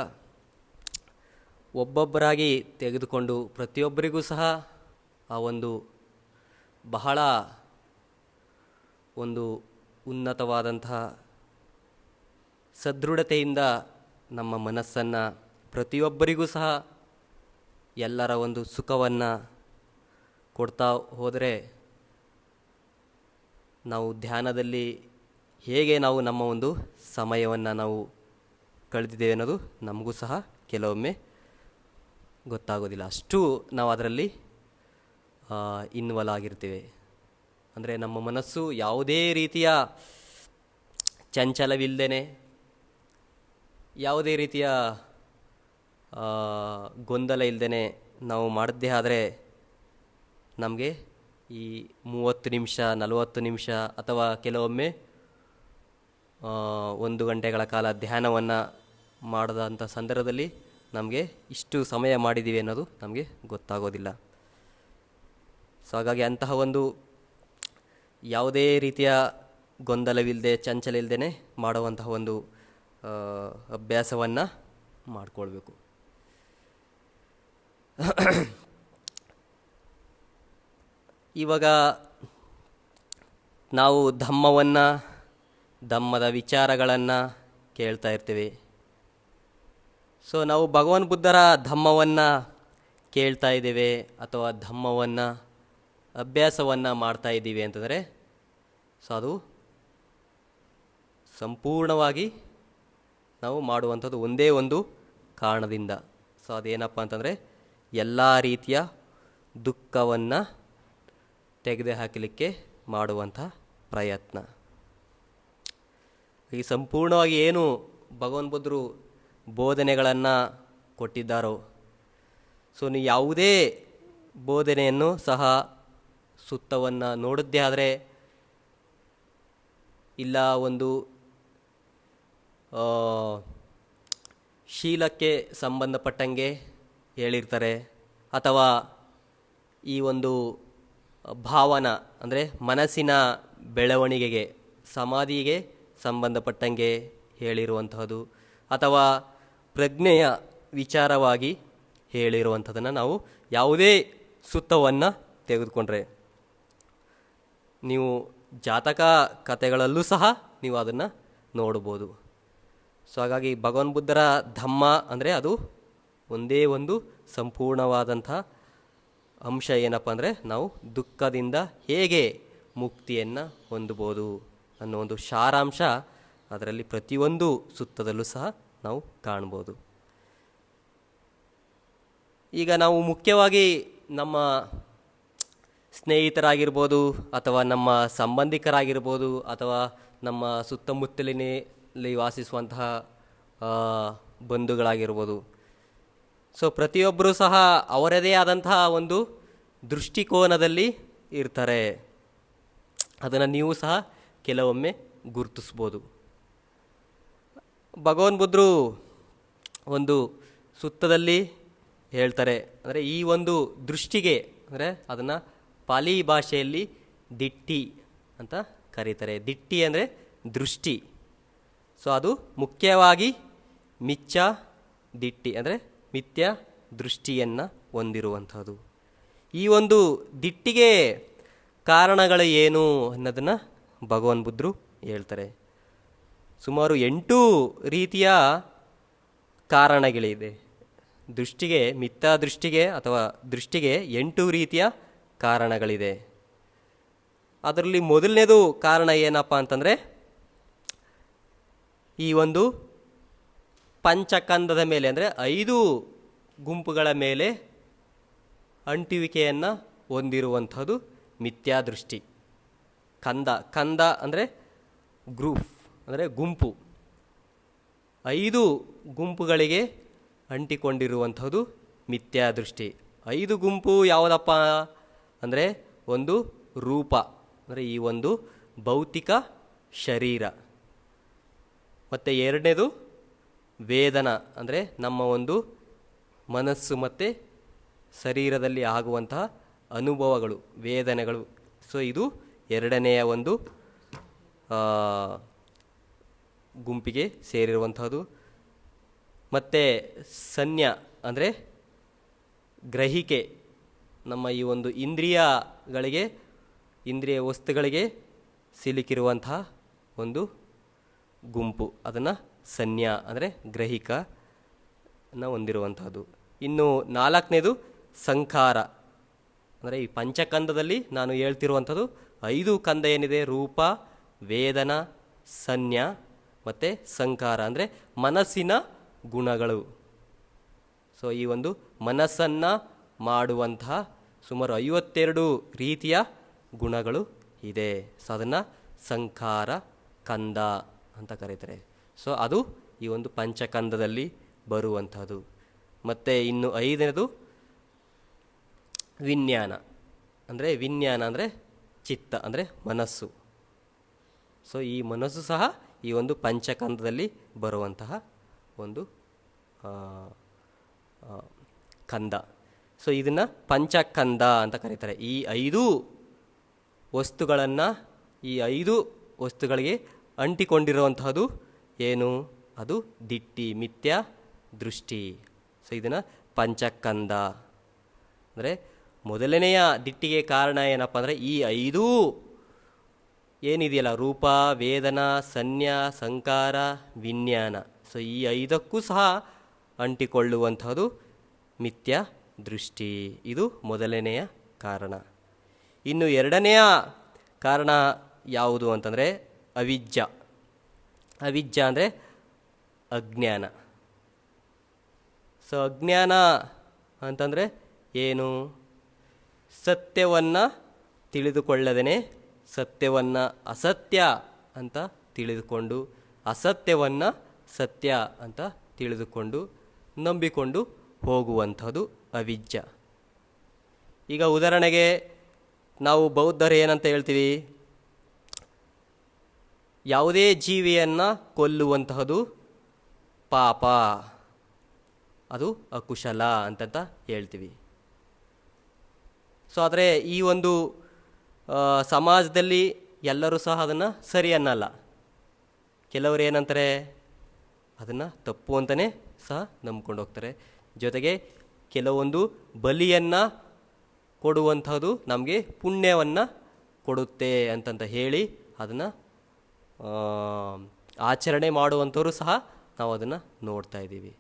ಒಬ್ಬೊಬ್ಬರಾಗಿ ತೆಗೆದುಕೊಂಡು ಪ್ರತಿಯೊಬ್ಬರಿಗೂ ಸಹ ಆ ಒಂದು ಬಹಳ ಒಂದು ಉನ್ನತವಾದಂತಹ ಸದೃಢತೆಯಿಂದ ನಮ್ಮ ಮನಸ್ಸನ್ನು ಪ್ರತಿಯೊಬ್ಬರಿಗೂ ಸಹ ಎಲ್ಲರ ಒಂದು ಸುಖವನ್ನು ಕೊಡ್ತಾ ಹೋದರೆ ನಾವು ಧ್ಯಾನದಲ್ಲಿ ಹೇಗೆ ನಾವು ನಮ್ಮ ಒಂದು ಸಮಯವನ್ನು ನಾವು ಕಳೆದಿದ್ದೇವೆ ಅನ್ನೋದು ನಮಗೂ ಸಹ ಕೆಲವೊಮ್ಮೆ ಗೊತ್ತಾಗೋದಿಲ್ಲ. ಅಷ್ಟು ನಾವು ಅದರಲ್ಲಿ ಇನ್ವಾಲ್ವ್ ಆಗಿರ್ತೀವಿ. ಅಂದರೆ ನಮ್ಮ ಮನಸ್ಸು ಯಾವುದೇ ರೀತಿಯ ಚಂಚಲವಿಲ್ಲದೇ, ಯಾವುದೇ ರೀತಿಯ ಗೊಂದಲ ಇಲ್ಲದೇ ನಾವು ಮಾಡಿದ್ದೇ ಆದರೆ ನಮಗೆ ಈ 30 ನಿಮಿಷ 40 ನಿಮಿಷ ಅಥವಾ ಕೆಲವೊಮ್ಮೆ 1 ಗಂಟೆಗಳ ಕಾಲ ಧ್ಯಾನವನ್ನು ಮಾಡಿದಂಥ ಸಂದರ್ಭದಲ್ಲಿ ನಮಗೆ ಇಷ್ಟು ಸಮಯ ಮಾಡಿದ್ದೀವಿ ಅನ್ನೋದು ನಮಗೆ ಗೊತ್ತಾಗೋದಿಲ್ಲ. ಸೊ ಹಾಗಾಗಿ ಅಂತಹ ಒಂದು ಯಾವುದೇ ರೀತಿಯ ಗೊಂದಲವಿಲ್ಲದೆ ಚಂಚಲ ಇಲ್ಲದೇ ಮಾಡುವಂತಹ ಒಂದು ಅಭ್ಯಾಸವನ್ನು ಮಾಡಿಕೊಳ್ಬೇಕು. ಇವಾಗ ನಾವು ಧಮ್ಮದ ವಿಚಾರಗಳನ್ನು ಕೇಳ್ತಾ ಇರ್ತೀವಿ. ಸೊ ನಾವು ಭಗವಾನ್ ಬುದ್ಧರ ಧಮ್ಮವನ್ನು ಕೇಳ್ತಾ ಇದ್ದೇವೆ ಅಥವಾ ಧಮ್ಮವನ್ನು ಅಭ್ಯಾಸವನ್ನು ಮಾಡ್ತಾ ಇದ್ದೀವಿ ಅಂತಂದರೆ ಸೊ ಅದು ಸಂಪೂರ್ಣವಾಗಿ ನಾವು ಮಾಡುವಂಥದ್ದು ಒಂದೇ ಒಂದು ಕಾರಣದಿಂದ. ಸೊ ಅದೇನಪ್ಪ ಅಂತಂದರೆ ಎಲ್ಲ ರೀತಿಯ ದುಃಖವನ್ನು ತೆಗೆದುಹಾಕಲಿಕ್ಕೆ ಮಾಡುವಂಥ ಪ್ರಯತ್ನ. ಈ ಸಂಪೂರ್ಣವಾಗಿ ಏನು ಭಗವಾನ್ ಬುದ್ಧರು ಬೋಧನೆಗಳನ್ನು ಕೊಟ್ಟಿದ್ದಾರೋ, ಸೊ ನೀವು ಯಾವುದೇ ಬೋಧನೆಯನ್ನು ಸಹ ಸುತ್ತವನ್ನು ನೋಡಿದ್ದೇ ಆದರೆ ಇಲ್ಲ ಒಂದು ಶೀಲಕ್ಕೆ ಸಂಬಂಧಪಟ್ಟಂಗೆ ಹೇಳಿರ್ತಾರೆ, ಅಥವಾ ಈ ಒಂದು ಭಾವನ ಅಂದರೆ ಮನಸ್ಸಿನ ಬೆಳವಣಿಗೆಗೆ ಸಮಾಧಿಗೆ ಸಂಬಂಧಪಟ್ಟಂಗೆ ಹೇಳಿರುವಂತಹದ್ದು, ಅಥವಾ ಪ್ರಜ್ಞೆಯ ವಿಚಾರವಾಗಿ ಹೇಳಿರುವಂಥದ್ದನ್ನು ನಾವು ಯಾವುದೇ ಸುತ್ತವನ್ನು ತೆಗೆದುಕೊಂಡ್ರೆ ನೀವು ಜಾತಕ ಕಥೆಗಳಲ್ಲೂ ಸಹ ನೀವು ಅದನ್ನು ನೋಡ್ಬೋದು. ಸೊ ಹಾಗಾಗಿ ಭಗವಾನ್ ಬುದ್ಧರ ಧಮ್ಮ ಅಂದರೆ ಅದು ಒಂದೇ ಒಂದು ಸಂಪೂರ್ಣವಾದಂಥ ಅಂಶ. ಏನಪ್ಪ ಅಂದರೆ ನಾವು ದುಃಖದಿಂದ ಹೇಗೆ ಮುಕ್ತಿಯನ್ನು ಹೊಂದಬೋದು ಅನ್ನೋ ಒಂದು ಸಾರಾಂಶ ಅದರಲ್ಲಿ ಪ್ರತಿಯೊಂದು ಸುತ್ತದಲ್ಲೂ ಸಹ ನಾವು ಕಾಣ್ಬೋದು. ಈಗ ನಾವು ಮುಖ್ಯವಾಗಿ ನಮ್ಮ ಸ್ನೇಹಿತರಾಗಿರ್ಬೋದು ಅಥವಾ ನಮ್ಮ ಸಂಬಂಧಿಕರಾಗಿರ್ಬೋದು ಅಥವಾ ನಮ್ಮ ಸುತ್ತಮುತ್ತಲಿನಲ್ಲಿ ವಾಸಿಸುವಂತಹ ಬಂಧುಗಳಾಗಿರ್ಬೋದು, ಸೊ ಪ್ರತಿಯೊಬ್ಬರೂ ಸಹ ಅವರದೇ ಆದಂತಹ ಒಂದು ದೃಷ್ಟಿಕೋನದಲ್ಲಿ ಇರ್ತಾರೆ. ಅದನ್ನು ನೀವು ಸಹ ಕೆಲವೊಮ್ಮೆ ಗುರುತಿಸ್ಬೋದು. ಭಗವಾನ್ ಬುದ್ಧರು ಒಂದು ಸುತ್ತದಲ್ಲಿ ಹೇಳ್ತಾರೆ, ಅಂದರೆ ಈ ಒಂದು ದೃಷ್ಟಿಗೆ ಅಂದರೆ ಅದನ್ನು ಪಾಲಿ ಭಾಷೆಯಲ್ಲಿ ದಿಟ್ಟಿ ಅಂತ ಕರೀತಾರೆ. ದಿಟ್ಟಿ ಅಂದರೆ ದೃಷ್ಟಿ. ಸೊ ಅದು ಮುಖ್ಯವಾಗಿ ಮಿಚ್ಚ ದಿಟ್ಟಿ ಅಂದರೆ ಮಿಥ್ಯ ದೃಷ್ಟಿಯನ್ನು ಹೊಂದಿರುವಂಥದ್ದು. ಈ ಒಂದು ದಿಟ್ಟಿಗೆ ಕಾರಣಗಳು ಏನು ಅನ್ನೋದನ್ನು ಭಗವಾನ್ ಬುದ್ಧರು ಹೇಳ್ತಾರೆ. ಸುಮಾರು 8 ರೀತಿಯ ಕಾರಣಗಳಿದೆ. ದೃಷ್ಟಿಗೆ, ಮಿಥ್ಯಾ ದೃಷ್ಟಿಗೆ ಅಥವಾ ದೃಷ್ಟಿಗೆ 8 ರೀತಿಯ ಕಾರಣಗಳಿದೆ. ಅದರಲ್ಲಿ ಮೊದಲನೇದು ಕಾರಣ ಏನಪ್ಪ ಅಂತಂದರೆ, ಈ ಒಂದು ಪಂಚಕಂದದ ಮೇಲೆ ಅಂದರೆ 5 ಗುಂಪುಗಳ ಮೇಲೆ ಅಂಟುವಿಕೆಯನ್ನು ಹೊಂದಿರುವಂಥದ್ದು ಮಿಥ್ಯಾ ದೃಷ್ಟಿ. ಕಂದ ಅಂದರೆ ಗ್ರೂಪ್ ಅಂದರೆ ಗುಂಪು. 5 ಗುಂಪುಗಳಿಗೆ ಅಂಟಿಕೊಂಡಿರುವಂಥದ್ದು ಮಿಥ್ಯಾ ದೃಷ್ಟಿ. 5 ಗುಂಪು ಯಾವುದಪ್ಪ ಅಂದರೆ, ಒಂದು ರೂಪ ಅಂದರೆ ಈ ಒಂದು ಭೌತಿಕ ಶರೀರ, ಮತ್ತು ಎರಡನೇದು ವೇದನ ಅಂದರೆ ನಮ್ಮ ಒಂದು ಮನಸ್ಸು ಮತ್ತು ಶರೀರದಲ್ಲಿ ಆಗುವಂತಹ ಅನುಭವಗಳು, ವೇದನೆಗಳು. ಸೊ ಇದು ಎರಡನೆಯ ಒಂದು ಗುಂಪಿಗೆ ಸೇರಿರುವಂಥದ್ದು. ಮತ್ತು ಸನ್ಯ ಅಂದರೆ ಗ್ರಹಿಕೆ, ನಮ್ಮ ಈ ಒಂದು ಇಂದ್ರಿಯ ವಸ್ತುಗಳಿಗೆ ಸಿಲುಕಿರುವಂತಹ ಒಂದು ಗುಂಪು, ಅದನ್ನು ಸನ್ಯ ಅಂದರೆ ಗ್ರಹಿಕನ ಹೊಂದಿರುವಂಥದ್ದು. ಇನ್ನು 4ನೇದು ಸಂಖಾರ ಅಂದರೆ ಈ ಪಂಚಕಂದದಲ್ಲಿ ನಾನು ಹೇಳ್ತಿರುವಂಥದ್ದು 5 ಕಂದ ಏನಿದೆ, ರೂಪ, ವೇದನ, ಸನ್ಯ ಮತ್ತು ಸಂಖಾರ ಅಂದರೆ ಮನಸ್ಸಿನ ಗುಣಗಳು. ಸೊ ಈ ಒಂದು ಮನಸ್ಸನ್ನು ಮಾಡುವಂತಹ ಸುಮಾರು 52 ರೀತಿಯ ಗುಣಗಳು ಇದೆ. ಸೊ ಅದನ್ನು ಸಂಖಾರ ಕಂದ ಅಂತ ಕರೀತಾರೆ. ಸೊ ಅದು ಈ ಒಂದು ಪಂಚಕಂದದಲ್ಲಿ ಬರುವಂಥದ್ದು. ಮತ್ತು ಇನ್ನು 5ನೇದು ವಿಜ್ಞಾನ ಅಂದರೆ ಚಿತ್ತ ಅಂದರೆ ಮನಸ್ಸು. ಸೊ ಈ ಮನಸ್ಸು ಸಹ ಈ ಒಂದು ಪಂಚಕಂದದಲ್ಲಿ ಬರುವಂತಹ ಒಂದು ಕಂದ. ಸೊ ಇದನ್ನು ಪಂಚಕಂದ ಅಂತ ಕರೀತಾರೆ. ಈ 5 ವಸ್ತುಗಳನ್ನು, ಈ 5 ವಸ್ತುಗಳಿಗೆ ಅಂಟಿಕೊಂಡಿರುವಂತಹದ್ದು ಏನು, ಅದು ದಿಟ್ಟಿ, ಮಿಥ್ಯಾ ದೃಷ್ಟಿ. ಸೊ ಇದನ್ನು ಪಂಚಕಂದ ಅಂದರೆ ಮೊದಲನೆಯ ದಿಟ್ಟಿಗೆ ಕಾರಣ ಏನಪ್ಪ ಅಂದರೆ, ಈ 5 ಏನಿದೆಯಲ್ಲ, ರೂಪ, ವೇದನ, ಸನ್ಯ, ಸಂಕಾರ, ವಿಜ್ಞಾನ. ಸೊ ಈ 5ಕ್ಕೂ ಸಹ ಅಂಟಿಕೊಳ್ಳುವಂಥದ್ದು ಮಿಥ್ಯಾ ದೃಷ್ಟಿ. ಇದು ಮೊದಲನೆಯ ಕಾರಣ. ಇನ್ನು 2ನೆಯ ಕಾರಣ ಯಾವುದು ಅಂತಂದರೆ ಅವಿಜ್ಜ. ಅವಿಜ್ಜ ಅಂದರೆ ಅಜ್ಞಾನ. ಸೊ ಅಜ್ಞಾನ ಅಂತಂದರೆ ಏನು, ಸತ್ಯವನ್ನು ತಿಳಿದುಕೊಳ್ಳದೇ ಸತ್ಯವನ್ನು ಅಸತ್ಯ ಅಂತ ತಿಳಿದುಕೊಂಡು, ಅಸತ್ಯವನ್ನು ಸತ್ಯ ಅಂತ ತಿಳಿದುಕೊಂಡು ನಂಬಿಕೊಂಡು ಹೋಗುವಂಥದ್ದು ಅವಿಜ್ಜ. ಈಗ ಉದಾಹರಣೆಗೆ ನಾವು ಬೌದ್ಧರು ಏನಂತ ಹೇಳ್ತೀವಿ, ಯಾವುದೇ ಜೀವಿಯನ್ನು ಕೊಲ್ಲುವಂತಹದ್ದು ಪಾಪ, ಅದು ಅಕುಶಲ ಅಂತಂತ ಹೇಳ್ತೀವಿ. ಸೊ ಆದರೆ ಈ ಒಂದು ಸಮಾಜದಲ್ಲಿ ಎಲ್ಲರೂ ಸಹ ಅದನ್ನು ಸರಿ ಅನ್ನಲ್ಲ. ಕೆಲವರು ಏನಂತಾರೆ, ಅದನ್ನು ತಪ್ಪು ಅಂತಲೇ ಸಹ ನಂಬ್ಕೊಂಡು ಹೋಗ್ತಾರೆ. ಜೊತೆಗೆ ಕೆಲವೊಂದು ಬಲಿಯನ್ನು ಕೊಡುವಂಥದ್ದು ನಮಗೆ ಪುಣ್ಯವನ್ನು ಕೊಡುತ್ತೆ ಅಂತಂತ ಹೇಳಿ ಅದನ್ನು ಆಚರಣೆ ಮಾಡುವಂಥವರು ಸಹ ನಾವು ಅದನ್ನು ನೋಡ್ತಾ ಇದ್ದೀವಿ.